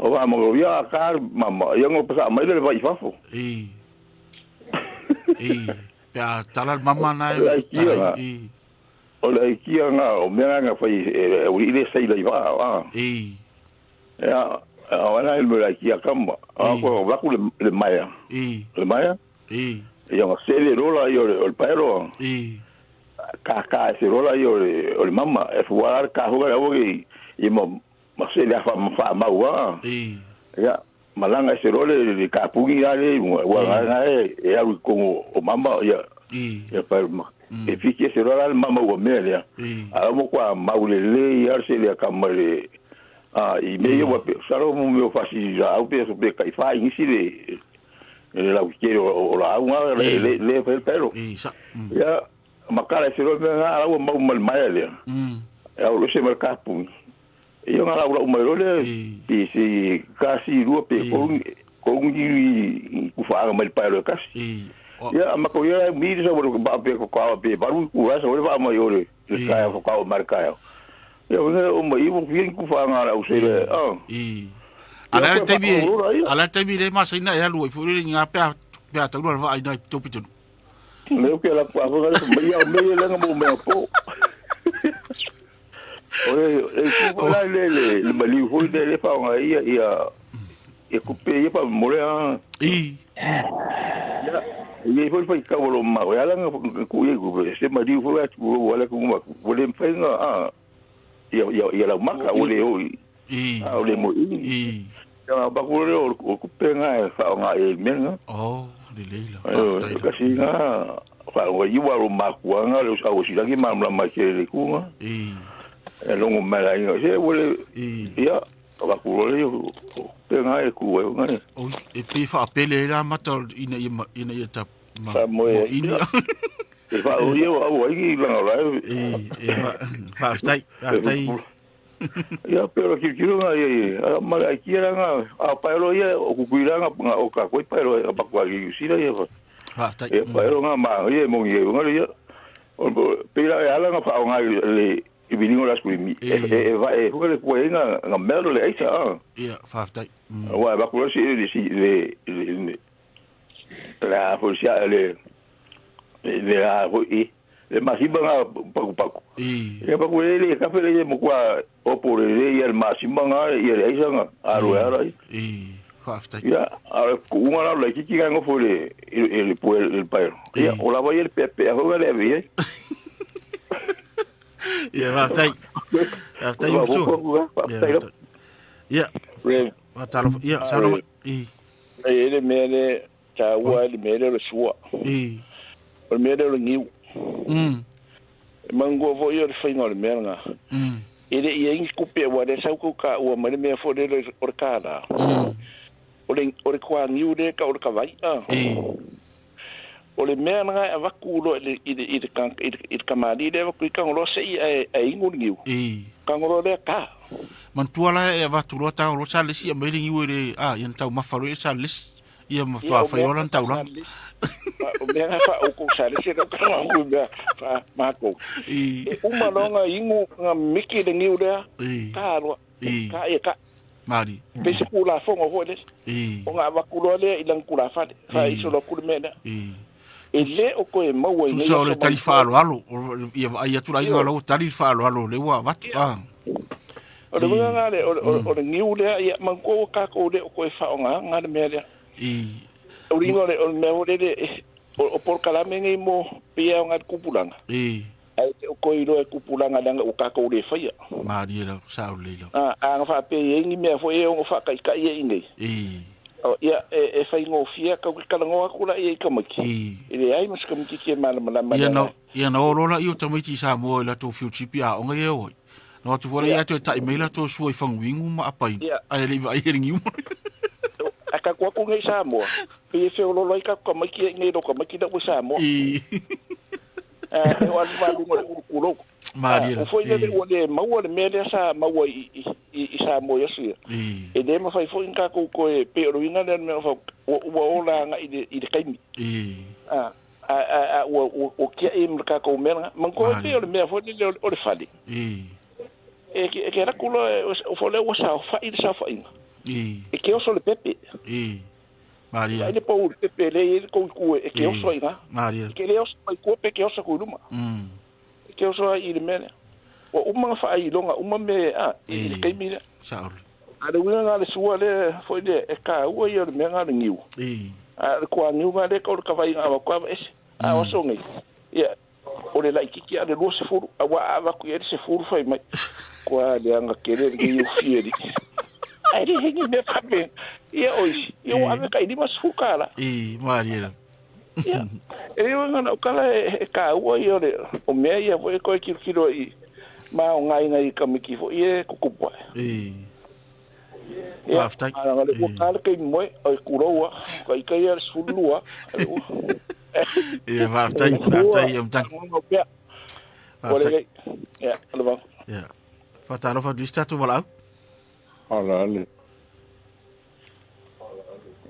F: O wā mga wia a kār mama, i ango pasa mai le vai whafo.
B: Pe a talal mama nai.
F: O le aikia ngā, o mea ngā whai, e uri ile seila i wā. Ia, a wana il me la aikia kama, a kua waku le maia. Le maia? I anga sele rola i o le paero. Ka se rola i o le mama e fuar ka hoga o i mo se le fa ma wa ya malanga se rola le ka pugi ale wa nga e alu ko o mama ya pa e fiki se rola mama o me ya a mo kwa maule le ya se le ka mare i me yo saro mo me fasi ja au pe so pe kai fa ingi le la que o la una le pero ya makala se lo nga ala mo mal mai le e o se marca pu e yo ngala o mai le e se kasi ru pe ko ngi ku fa mal pa le kasi ya ma ko ya mi se o ba pe ko ka pe baru ku asa o va mai o le ka ko ka marca yo o mai o fi ku fa ngala o se le
B: ala tabi le ma sina ya lu i fu nga pe ta lu va ai na topitu
F: Leo que la cuadra meia lenga mo me po. Oye, le mali foi de fa nga ia e coupe ia pa mole a. Ia foi fa ka volo ma, ia langa ku ia ku se mali foi ku wala ku ma. Vole mfenga ia la maka ole o. Ole mo. Ya ba ku le o coupe nga fa nga e menga.
B: Leila.
F: Kasi nga, o iwa o makua nga, le usa o silagi mamla makere kunga. E longo mala inga, se wole, ia, wakuro le, pe nga e kuwa nga.
B: E pe wha apele la mata ina ia ta
F: moe ina. E wha o ia o aiki langa rai.
B: Wha aftai.
F: Ia pero kiro nga ia mala kira nga a paelo ia o kukuiranga o ka koi paelo a pakwa ki sira ia
B: ha tai
F: e paelo nga ma ia mo ia nga ia o pera ala nga fa nga le ibiningo las kui va e ho le koi nga melo le isa
B: ia fa tai
F: wa ba ko si le la polícia le la le masiba nga paku e pa ko le ka pele mo kwa o por le el masiba nga e le isa nga aro ara
B: fa tai
F: ya a ku nga la ki nga ngo fole el paero ya o la vai el pepe a ho le vi
B: ya fa tai so ya va talo ya sa no
H: ele mele ta wa le mele le sua o mele le ngiu mango vo yo foi no merga ele ia incupe wa de sa ku ka o mele me fo de o kana o le kwa ngiu de ka o ka vai o le merga a vakulo ile kan ile kamali de ku ka ngolo se ai ingu ngiu ka ngolo de ka
B: man tuala e va tulo ta lo sa le si me ngiu de yan tau mafaro sa lis ia ma tua fa yo lan tau la
H: o me fa o ko sa le se ka ngu ba fa ma ko uma longa ingu nga miki de ngiu de ka lo ka e ka
B: mari
H: pese kula fongo ho le o nga vakulo le ilang kula fa iso lo kulmena ele o ko e mau
B: ni so le tali fa alo ia tu lai lo tali fa alo le wa vat
H: o le nga le o le ngiu le ia man ko ka ko le o ko e fa nga le me le o ringo le o me o le o por kala me ngi mo pia nga kupulanga ai o ko i lo e kupulanga danga o ka ko le fa ia
B: mari la sa o le lo
H: nga fa pe ngi me fo e o fa kai kai e ngi ia e fai ngo fia ka ka ngo akula e ka maki ile ai mas ka maki ke mala
B: ia no rola io tamiti sa mo la to fiu chipi a onga ye oi no tu fora ia to ta email to suoi fanguingu ma apai ai le vai ringi
H: aka kwa ku ngai sa mo e fe lo lo ka maki ngai do ka maki da sa mo o al va lu ku
B: Maria.
H: Foi ele o de mau de media sa mau I sa mo yesu. E de ma fai foi ka ko e pero ina de me fa o la nga I de kaimi. O que é mercado com merga, mas qual é o meu foi de o fadi. E que era culo o fole o sa fa I sa fa ina. E que eu sou o pepe.
B: Maria.
H: Ele pô pepe ele com cu e que eu sou ina.
B: Maria.
H: Que ele eu sou cu pepe que eu sou culuma. Que eu sou I de mena. O uma fa I longa uma me I kaimi.
B: Saul.
H: Ale winga le sua le foi de e ka o I me nga ngiu. Ko aniu nga le ko ka vai nga ko ese o so ngai ia o le lai ki ale lo se furu wa ava ku ele se furu fai mai ko ale anga kere ngi fieri ai ri hingi me pape ia oi io ave kai di mas fukala
B: Maria
H: ia e nga no kala e ka o io le o me ia foi ko ki kilo I ma o ngai ka miki fo ia ku ku
B: After
H: ale ko kala ke mo ai kuroa kai kai er sulua
B: after yam tang fatalo fa dista tu vola
G: ala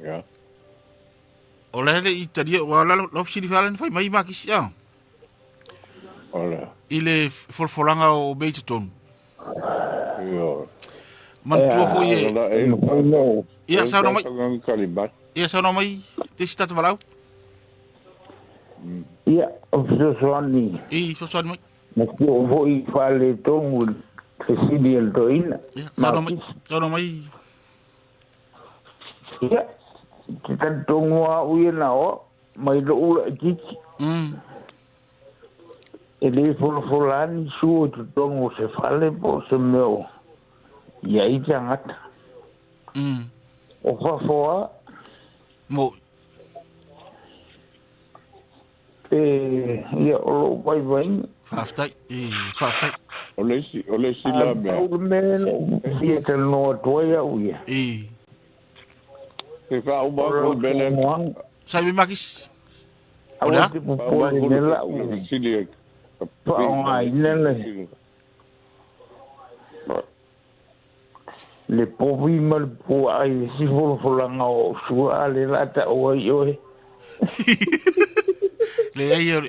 G: ya
B: ole le italia wala lo fili falen fai mai makis ya
G: ala
B: ile folfolanga o beitoton
G: yo
B: man tu fo ye ia sa no mai
G: kalibat
B: ia sa no mai dista tu vola
H: ia o soani
B: so soani mai
H: mas que o voi fale tongu fesibiel toina
B: sa no mai
H: ia kita tongu a uia na o mai lo ula kiki ele folani suo tu tongu se fale po se meu ia I jangat o fa
B: mo
H: ia o vai
B: faftai
G: o le si la me
H: o men ia te no toia uia
G: se fa o ba ko bele
B: sai me makis
H: Olha, o nela
G: silia
H: pa ai nela le povi ma le po ai si folanga o sua le lata o oi
B: le ai o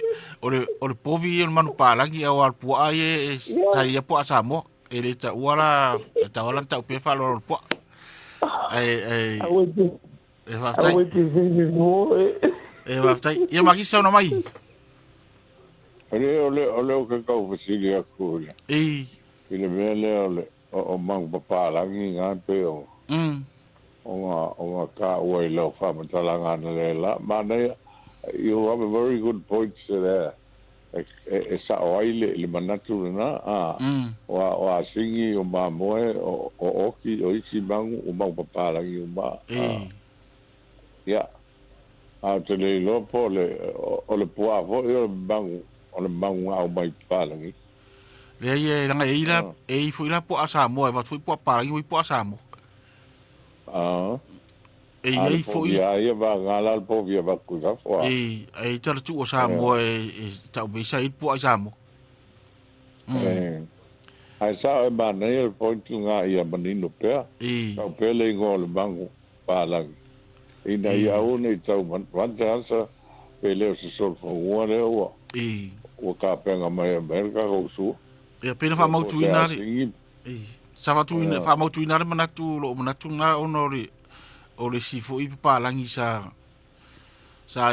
B: le povi o manu palangi au al po ai sa ia po sa mo e le ta wala ta wala ta pe fa lo po e va tai e va tai ia ma kisa no mai
H: ole o ka kau fasili aku
B: e
H: ile mele o mang papa langi nga pe o o ka o i lo fa matalanga na la mana you have a very good point there sa oile le manatu na wa singi o ma moe o oki o isi mangu o mang papa langi o ma ya a te le lo po le o le poa vo o le mangu au mai papa langi
B: le ia langa ila e fu ila po asa mo e va fu po para i po asa mo e ia fu
H: ia va ngala po via va ku va fo
B: e tar tu asa mo e ta be sa i po asa mo
H: ai sa e ba nei po tu nga ia manino pe ta pele ngol bangu pala ina ia une tau man sa pele se sol fo ngore o o ka penga mai Amerika ko su
B: e pena fa mau tu ina sa fa tu ina fa mau tu ina manatu lo manatu nga onori o le sifo i palangi sa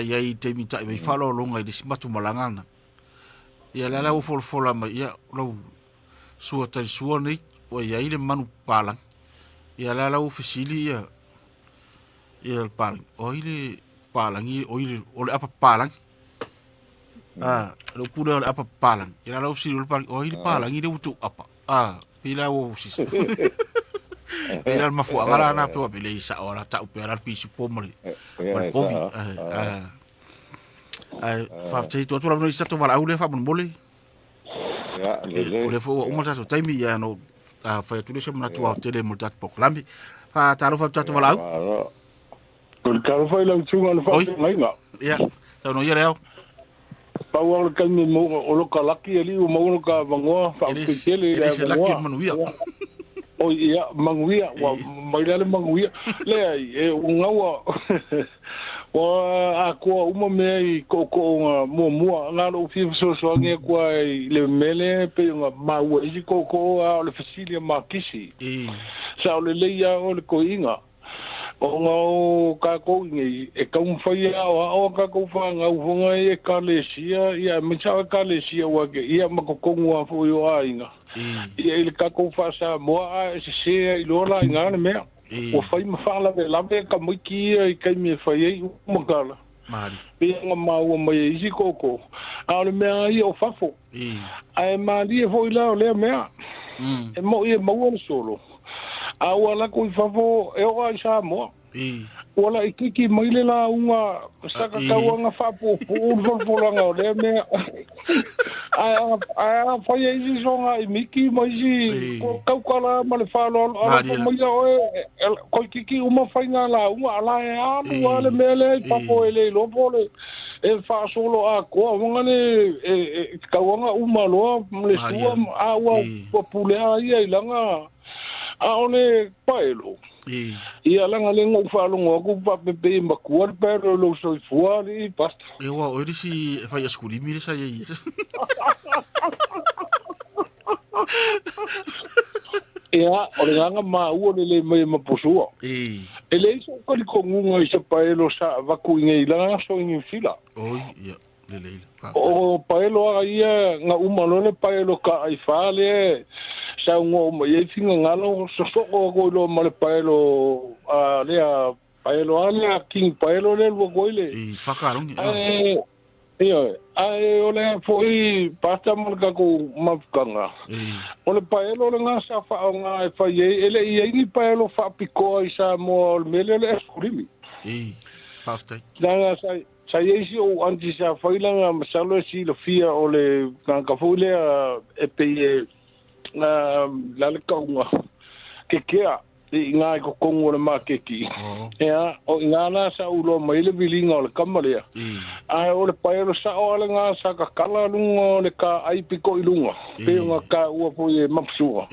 B: ia i te mita i fa lo longa i simatu malangana ia la o fol fola mai ia lo sua ta sua nei o ia i le manu palang ia la o fasili ia il palang o ile palangi o le apa palang lo pura le apa palang ia la o si le palang o ile palangi le utu apa pila o si pila mafu agala na pe pila isa ora ta upera pisu pomre povi fa te to no isa to vala ule fa bon bole le fo o mo sa so taimi ya no fa tu le semana tu a tele mo tat poklambi fa ta lo fa to vala
H: Con caro fai la chunga no fa mai nga.
B: Ya, ta no ia leo.
H: Pa wa ka mi mo o lo ka laki ali o mo no ka bangoa fa ke tele
B: le laki manuia.
H: O ia manguia wa mai le manguia. Le e ngawa. Wa a ko uma me ko mo nga lo fi so nge ko le mele pe nga ma wa i ko le fasilia ma kisi. Sa le ia o le ko inga. O ngau ka ko ngi e ka un faia o ka ko fa nga u nga e ka le sia ia me cha ka le sia wa ke ia ma ko ngua fu yo ainga ia ile ka ko fa sa mo a se i lo la nga me o fai ma fa la ka mo ki e ka mi fa ye u ma ka la
B: mari
H: pe nga ma o ma i si ko a le me ai o fa fo ai ma di fo ila le me e mo o solo a wala ko favo e o sa mo wala ikiki maile la unga saka ka unga fa po nga le me a fa ye ji zonga i miki mai ko ka la ma le fa lo ala mo ya ko ikiki uma fa nga la unga ala e a wala mele pa po ele lo pole e fa solo a ko ngane e ka unga uma lo le sua a wa populea ia ilanga a one paelo ia langa le ngo fa lo ngo pa pe ma kuar pero lo so fuari basta
B: e wa o risi fa ya skuli mi sa ye
H: ia o nga ma u le me ma posua ele so ko li ko ngo i sa paelo sa va ku ngai la so in fila
B: oi ia le
H: o paelo ia nga umalo le paelo ka ai fa le sa ngo mo ye finga ngalo so ko lo male paelo le paelo ala king paelo le lo goile
B: fakarong
H: ole foi pasta mo ka ko mafkanga ole paelo le nga sa fa nga fa ye ele ye ni paelo fa piko isa mo mele le eskurimi
B: pasta
H: la sa ye si o anti sa fa ila masalo si lo fia ole ka fule e pe la le kaunga ke kea i ngā ko kongo le makeki ea o ngana sa ulo mai le bilinga o le kamalea ai o le paero sa o le ngā sa ka kala lunga le ka aipiko i lunga pe ngā ka ua po e mapsua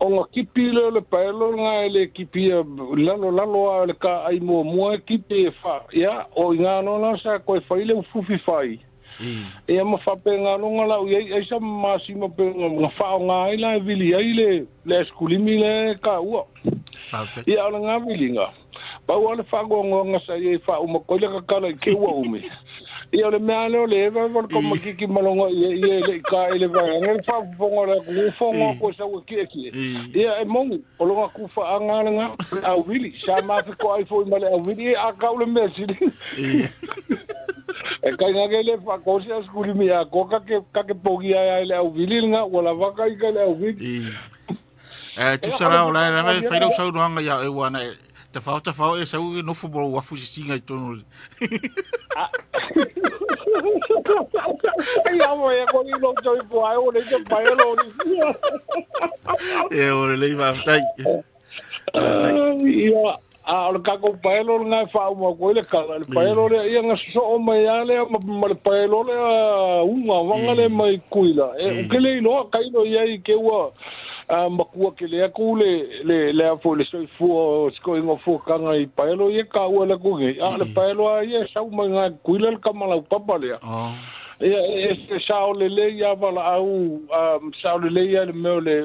G: o kipi le paelo nga le kipi lalo le ka ai mo kipi fa ya o nga no na sa ko fa ile fufi fai e ma fa pe nga no la e sa masimo pe nga fa nga ila vili ile le skulimi le ka u ya nga vili nga ba wala fa go nga sa ye fa mo ko le ka kala ke wa umi ia le mea leo le eva ko makiki malonga ia le ka ele va ngel fa fongo la ku fongo ko sa wo ki ia e mongu o longa ku fa anga nga a wili sa ma ko ai fo male a wili a ka le mesi e ka nga le fa ko sa skuli mi a ko ka ke pogi ai le a wili nga wala va ka i le a wili
B: tu sara o la fa do sa do nga ya e wana te fa e sa u no fo bo wa fu singa i tono
G: ia mo e ko ni lo joi po ai o le ke paelo ni
B: e o le va tai
G: ia a o ka ko paelo nga fa mo ko le ka le paelo le ia nga so o mai ale ma le paelo le unga wanga le mai kuila e ke le no ka ino ia i ke wa makua ke le aku le afo le soi fu sko ingo fu kanga i paelo ia ka ua le kuge a le paelo ia sa uma nga kuila le kamala papa le ia e sa o le ia vala au sa o le ia le meu le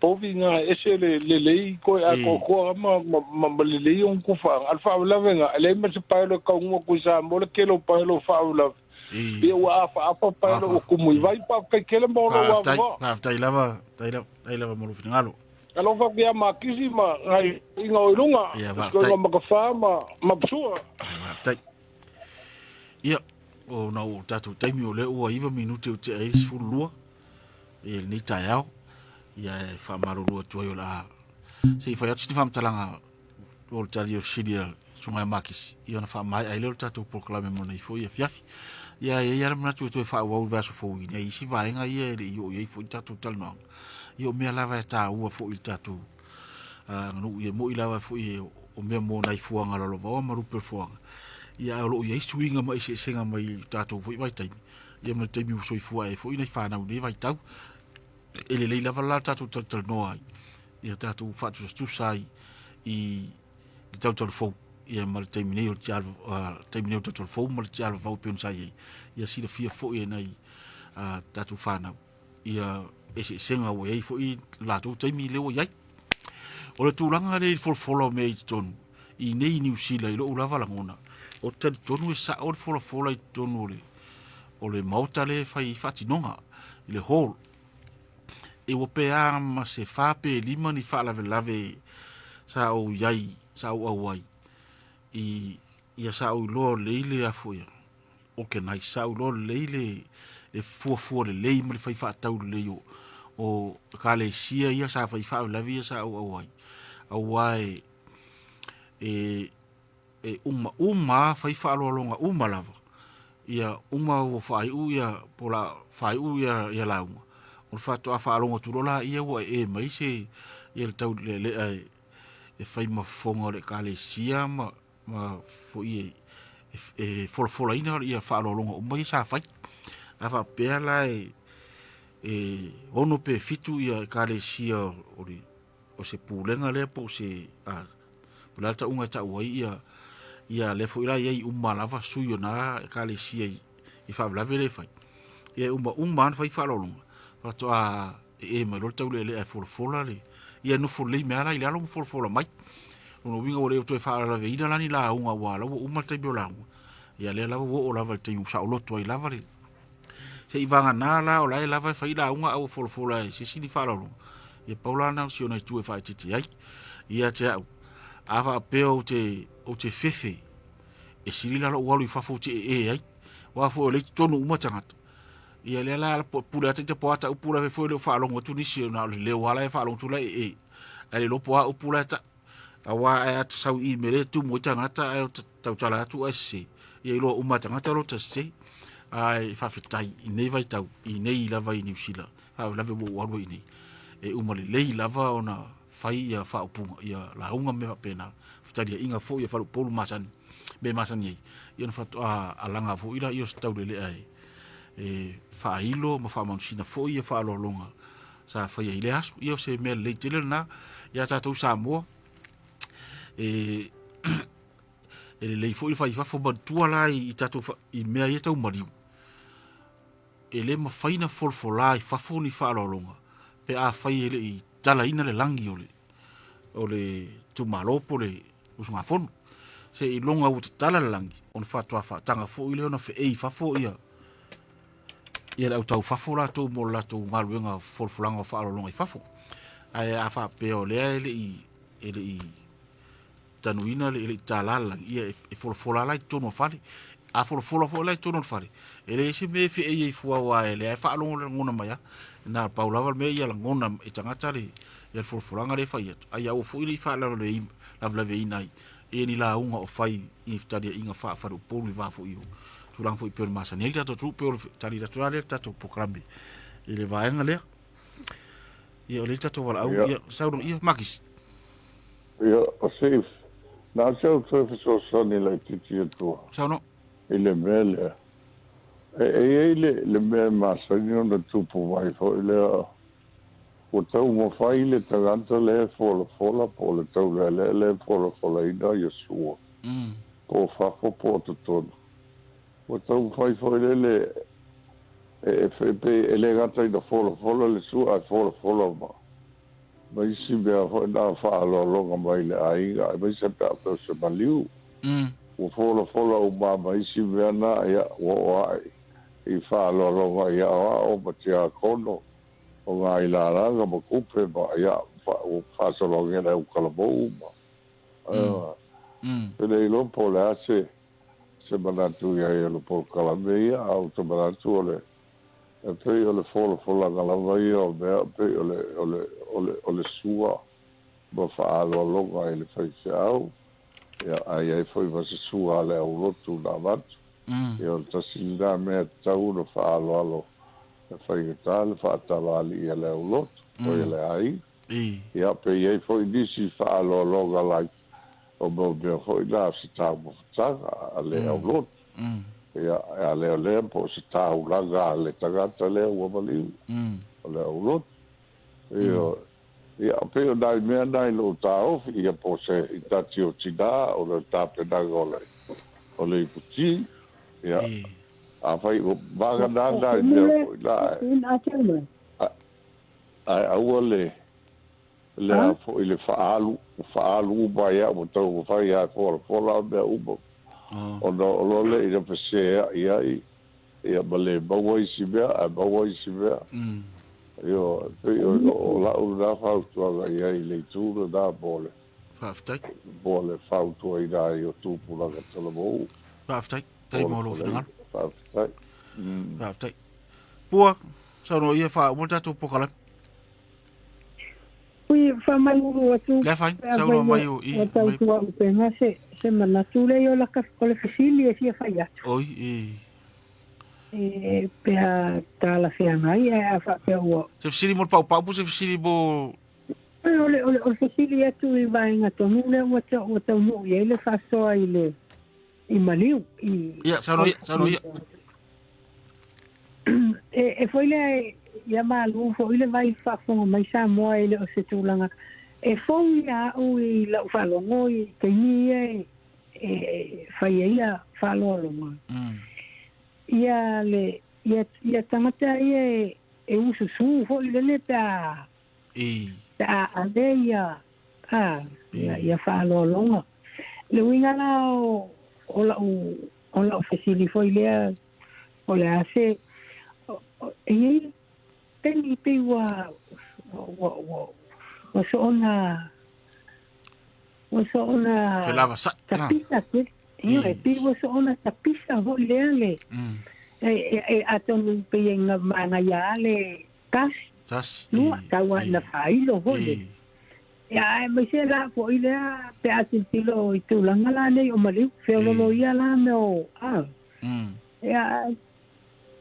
G: povi nga ese le ko a ko ma le un ku fa alfa la venga le me se paelo ka un ku sa mo le ke lo paelo fa la ia wa fa paelo ku mu vai pa ke le mo lo wa
B: tai lava mo finalo
G: alo fa bia makisi ma ngai inga oirunga ko ma ka fa ma psua
B: tai ia o no tatu taimi o le o iva minute o te ai fulua e ni taiao ia fa marulu tu yo la se fa yat stifam talanga o tali o sidia sunga makis ia na fa mai ai le tatu proclame mo nei fo ia fiafi ia mana tu fa wa verso fo ia isi vai nga ia yo fo tatu talno yo me lava ta u fo il tatu no ia mo lava fo o me mo nai fuanga lo va ma rupe fuanga ia lo ia swinga mai se senga mai tatu fo vai tai ia me te mi so fo ai fo ina fa na ne vai tau ele le lava la tatu talno ai ia tatu fa tu sai i tatu fo ia mal termineo termineo total fo mal tial va pe sai ia si le fia fo ia nei tatu fana ia ese senga o ei fo i la tu temi le o ia o le tulanga le follow me ton i nei New Zealand lo lava la ngona o te tonu sa o follow i tonu le o le mauta le fai fatinonga le hall e o pe ama se fa pe lima ni fa lave sa o iai sa o awai ia sa o lo leile a foi o ke nai sa o lo leile e fu le lei me fai fa tau le yo o ka le sia ia sa fai fa la via sa o awai e uma fai fa lo longa uma lava ia uma o fai u ia pola fai u ia la uma o fa to fa longa tu la ia o e mai se ia tau le e fai ma fonga le ka le sia ma fo e for ina ia fa lo longa mai sa fai ava pela ono pe fitu ia ka le sia o se pulenga le po se pula ta unga ta wai ia le fo ila ia lava suyo na ka le sia i fa la vele fai ia umma fai fa lo longa fa to ma lo tau le for le ia no for le me ala ila lo for mai no winga o le to fa la ve ida lani la unga wala uma te biola ia le lava o lava te usa o lo to i lava le se ivanga na la o la lava fa ida unga o for la se si di fa lo ia paulana si ona tu fa titi ai ia te ava peo te fefe e sili la lo walu fa fo te ai wa fo le tonu uma tangata ia le la pula te poata pula fe fo le fa lo tu ni si na le wala fa lo tu la ale lo poa pula ta awa at sau I mere tu mo tangata tau tala tu ese ia lo uma tangata lo tse ai fa fitai nei vai tau I nei lava I New Zealand ha lava mo walu nei e uma le lava ona fai ia fa upunga ia la unga me pena fitai inga fo ia fa polu masan be masan ia fa alanga fo ila ia tau le ai fa ilo ma fa man sina fo ia fa lo longa sa fai ai le asu ia se me le tele na ia tatou Samoa e le fo fai fa ba tua la I tatou I mea ia tau mariu e le ma faina folfola I fa fo ni fa longa pe a fai ele I tala ina le langi o le tu malopo le usunga fonu se I longa u tala le langi on fa toa fa tanga fo ile ona fe e fa fo ia le tau fa fo la to mo la to ngaluenga folfolanga fa longa I fa fo ai a fa pe o le ele I tanuina le talala ia e folfola la tono fali a folfola la tono fali ele se me fe e fua wa ele fa longa ngona maya na paula me ia ngona e tangata le ia folfolanga le fa ia ai au fu ile fa la le la veinai e ni la unga o fai I stadia inga fa do polu va fo io tu lang fo per masa nel tato tu per tali tato ale tato programme ele va nga le ia le tato wala au ia sauro ia makis
H: ia o safe na so so soni la titi to
B: sauno
H: ele mele le me masa ni ona tu po vai fo ele o tau mo fai le tagata le fola po le tau le fola ina ia sua po fa po tono o tau fai le ele gata ina fola le sua fola ma isi bea fai na fa lo mai le aiga ma isi ta se maliu o fola o ma isi bea na ia o ai I fa lo ia o batia kono o ngā ilaranga ma kupe ma ia o whasalonga na ukalabou ma. Pene I lompo le ase se manatu ia I lompo kalame ia au te manatu o le e pei o le fola ngalawa ia o mea pei o le sua ma whaalolonga I le whaise au ia ai foi vase sua le au lotu na matu ia o tasilina mea tau no whaaloalo e whaingatale whaatala ali ia le au lotu o ia le ai ia pei ei foi nisi whaaloaloga lai o mo mea foi na se tau mo whatanga a le au lotu ia a leo po se tau langa a le tagata leo ua maliu o le au lotu ia peo nai mea nai lo taofi ia po se I tati o tina o le tapenaga o le iputi ia a fai o vaga nanda I mea po la ai aua le a fo I le faalu uba ia mo tau fai ia fola mea uba o lo le I le pesea ia ma le maua isi mea Io la una fautua ia I le tūra da bole.
B: Whaftai.
H: Bole fautua I da io tūpuna ka talamou.
B: Whaftai. Tai molo whingara.
H: Whaftai.
B: Whaftai. Pua, sauno ia wha umulta tō pokala.
I: Ui, wha mai uru atu.
B: Le whain, sauno mai u I.
I: O tau tua upenga se manatu le o laka kole fasili e sia whai atu.
B: Oi,
I: pea tala whengai e a whapea ua.
B: Se fisiri mo pau se fisiri mo...
I: O fisiri atu I vaenga tonu le ua tau mo I ele whasoa I le I maliu.
B: Ia, sauno ia.
I: E foi le ia malu foi le vai whafonga mai sa moa ele o se tūlanga. E foi ia au I lau whalongo I teini e whai ia whalolonga. Ia tangata ia e ususu ho I lele ta ale ia whalolonga. Le winga la o la ofesili foi lea o le ase e teni pe wa so ona
B: Felava sa.
I: Tapisa ke. E pe wa so ona tapisa ho le. Atonu pe nga mana ya le tas. No tawa na failo ho le. Ya me se la po ile pe atintilo I tulanga la le o mali fe lo ia la no ya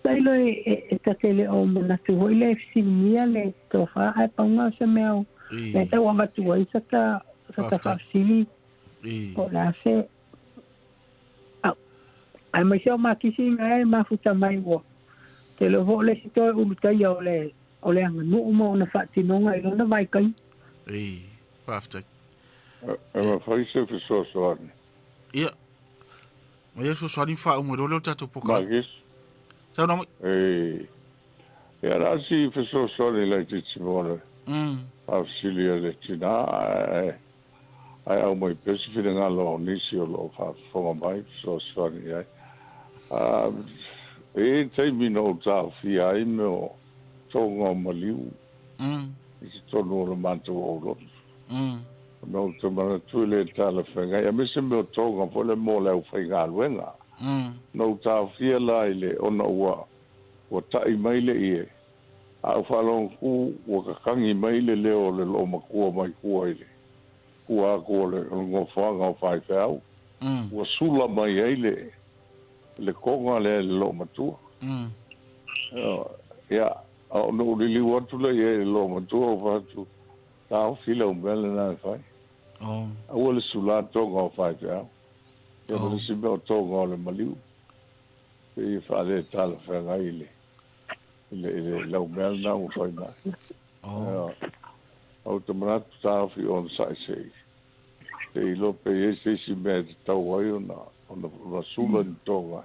I: tailo e tatele o mona tu ho ile fsinia le to fa ai panga se meo le te wa matu ai saka fsini o la se ai me se ma kisi ngai ma futa mai wo te lo vole si to u tai o le o le anga no mo na whaatinonga i lona vai kai.
B: Whaftai.
G: Ma whaise fi soani.
B: Ia. Ma ia soani wha umo role o tato poka.
G: Magis.
B: Tau na mai?
G: Ia rasi fi soani lai te timone. Silia le tina ai au mai pesi fi nga lo nisi o lo fa mai soani ai. Te mino tau fi ai me tonga maliu. Isi tonu o le manto o lo. No te mana tuile tala whenga. Ia mese meo tonga po le mo leo whainga luenga. No tau fia lai le ona ua. Ua tai mai le ie. Au whalong ku ua kakangi mai le leo le lo makua mai kua ile. Kua ako le ngofanga o whai whiau. Ua sula mai eile. Le konga le lo matua. Ia. Au no lili watu le ie lo matua o whatu. Tau fila umele na whai. Au le sula tonga o whai whiau. Ia mele si meo tonga o le maliu. Ia whare tala whenga ile. Ile lau mele na o whai na. Au te manatu tau fi on sai sei. Te ilo pe e si mea te tau wai o na sula ni tonga.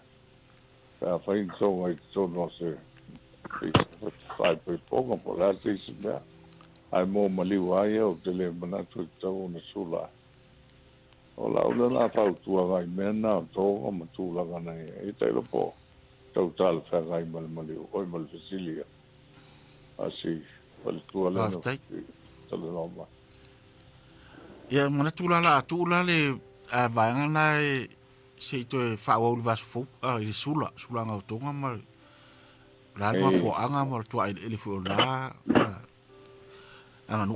G: Pea whai ni tonga i tono se. Whai pe ponga po la te si mea. Ai mō maliu ai au te le manatu i tau o na sula. O la una la tau tua ngai mena o tonga ma tūlanga nei. E te ilo po. Tau tala whai ngai maliu. Oi mali fasilia. Asi. Wale tua lena. Tala noma.
B: Ia mana tūlala a tūla le vaenga nai se i toe whaua uli vasu fau. I sula. Sula ngau tonga ma. La ma fo anga ma tua ele fo na. Anga nu.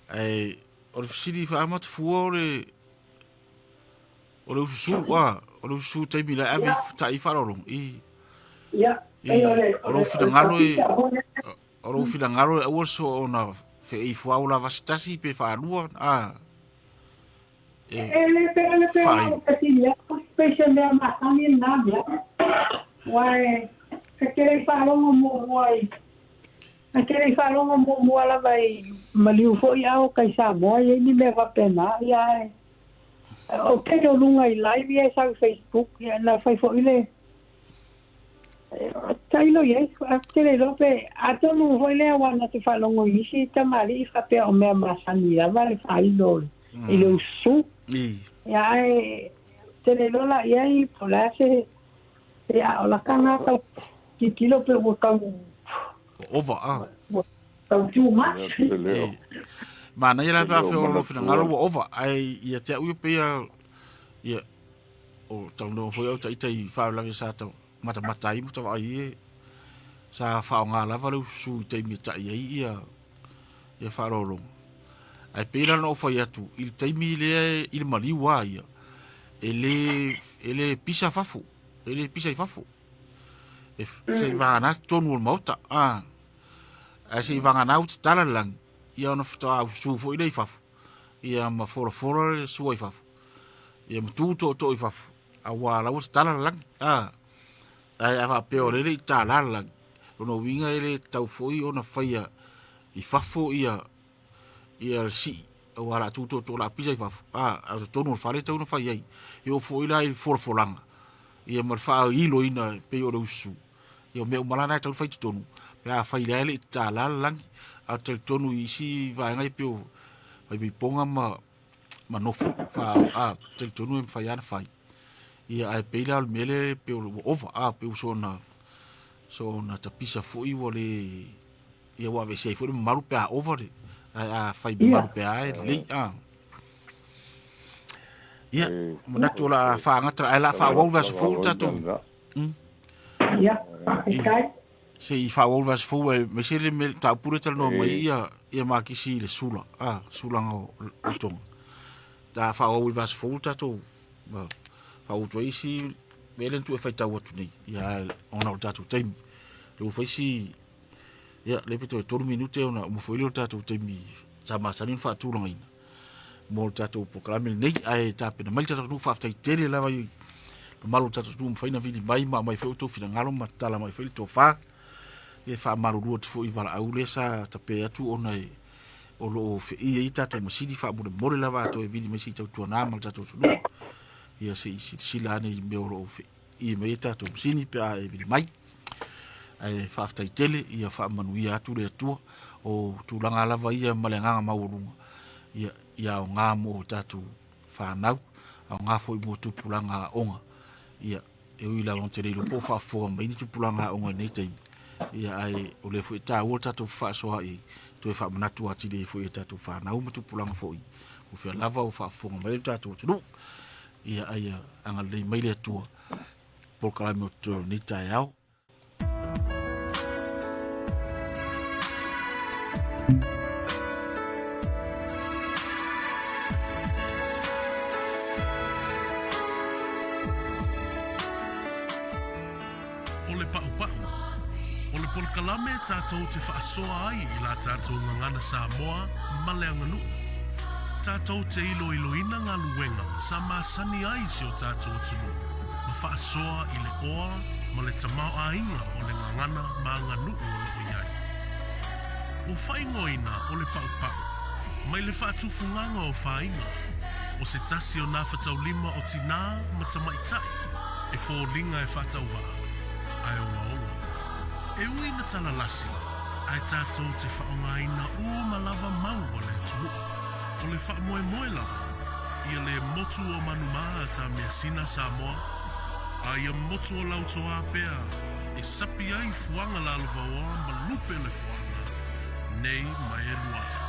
B: Ai o le fisiri wha amat fua o le ususu o le ususu taimi la avi tai wharorong o le whitangalo o le whitangalo e ua so o na whei fuau la vasitasi pe whaarua
I: ele whai pesa mea mahani nā mea wai kakere wharongo mo wai kakere wharongo mo muala vai maliu fo i au kai Samoa i ni me wapena ia o kero lunga i live ia sa Facebook ia na fai fo ile tailo ia kakere lope atonu fo ile wana te wharongo isi tamari i whapea o mea masani ia vale whailo ile usu ia tere lola ia i polase ia o la kanata ki kilo pe wakau
B: over
I: tau too much
B: mana ia la ka fe o fina ngalo over ai ia te u pe ia o tau no foi o tai tai fa la sa ta mata ai mo ta ai sa fa nga la va su te mi ta ia fa ro ai pe la no foi atu il te mi le il mali wa ia ele pisa fafu ele pisa fafu se va na tonu mota se va na out tala lang ia no fta su fo ile fafu ia ma fora su ai fafu ia tu to i fafu a wa la ut tala lang ai va peore le tala lang no winga ele tau foi ona faia i fafu ia si wala tu to la pisa i fafu a tonu fare tau no faia io foi la il for lang ia mar fa ilo ina pe o usu io me malana tau fai tonu pe a fai le tala lang a tonu isi va ngai pe o vai bi ponga ma no fa tonu em fai ana fai ia ai pe la mele pe o over pe so na tapisa foi vole ia wa ve sei foi maru pe over a fai maru pe ai le ia mana tola fa ngatra ala fa wo vas fu tato
I: ia kai
B: se i fa wo vas fu me se le ta pure tal no mai ia ma ki si le sula sula ngo tong ta fa wo vas fu tato ba fa o toi si velen tu fa ta wo tu ni ia ona tato time le fa si ia le pito 2 minute ona mo foi le tato time sa ma sa ni fa tu lo ina mo tato proclame nei ai tape na mai tato nu fa tai tele la vai malu tato tu faina vini mai mai fe to fina ngalo matala mai fe to fa e fa maruru te fo i vala au le sa tape atu ona e o lo fe i tatou masidi fa mo le lava to e vidi mesi tatou na mal tatou sulu ia se sila ne i me o lo fe i me tatou masini pe a e vidi mai ai fa afta tele ia fa manuia atu le tua o tulanga lava ia malenganga maurunga ia o ngā mo tatou fa nau a ngā foi mo tupulanga onga ia e ui la lonte le po fa fo mai ni tupulanga onga nei tai ia ai o le foi ta o tatou fa so ai to e fa manatu ati le foi tatou fa nau mo tupulanga foi o fe lava o fa fo mai tatou tunu ia ai anga le mai le tua por kala mo to ni tai au
A: Kalame tātou te whaasoa ai I la tātou ngangana Samoa ma le anganuu. Tātou te iloina ngā luenga sa māsani ai si o tātou atunu. Ma whaasoa I le oa ma le tamau ainga o le ngangana ma anganuu o loo iai. O whaingoina o le pau. Mai le whaatufunganga o whainga. O se tasi o nā whatau lima o tina ma tamaitai. E fōlinga e whatau waa. Ai o ngā onga. E ui na tala lasi, ai tātou te whaongaina ma lava mau o le tunu. O le wha moe lava, ia le motu o manumaa ta mea sina Samoa, a ia motu o lautoa pea, e sapi ai fuanga la alva oa ma lupe le fuanga, nei mai e lua.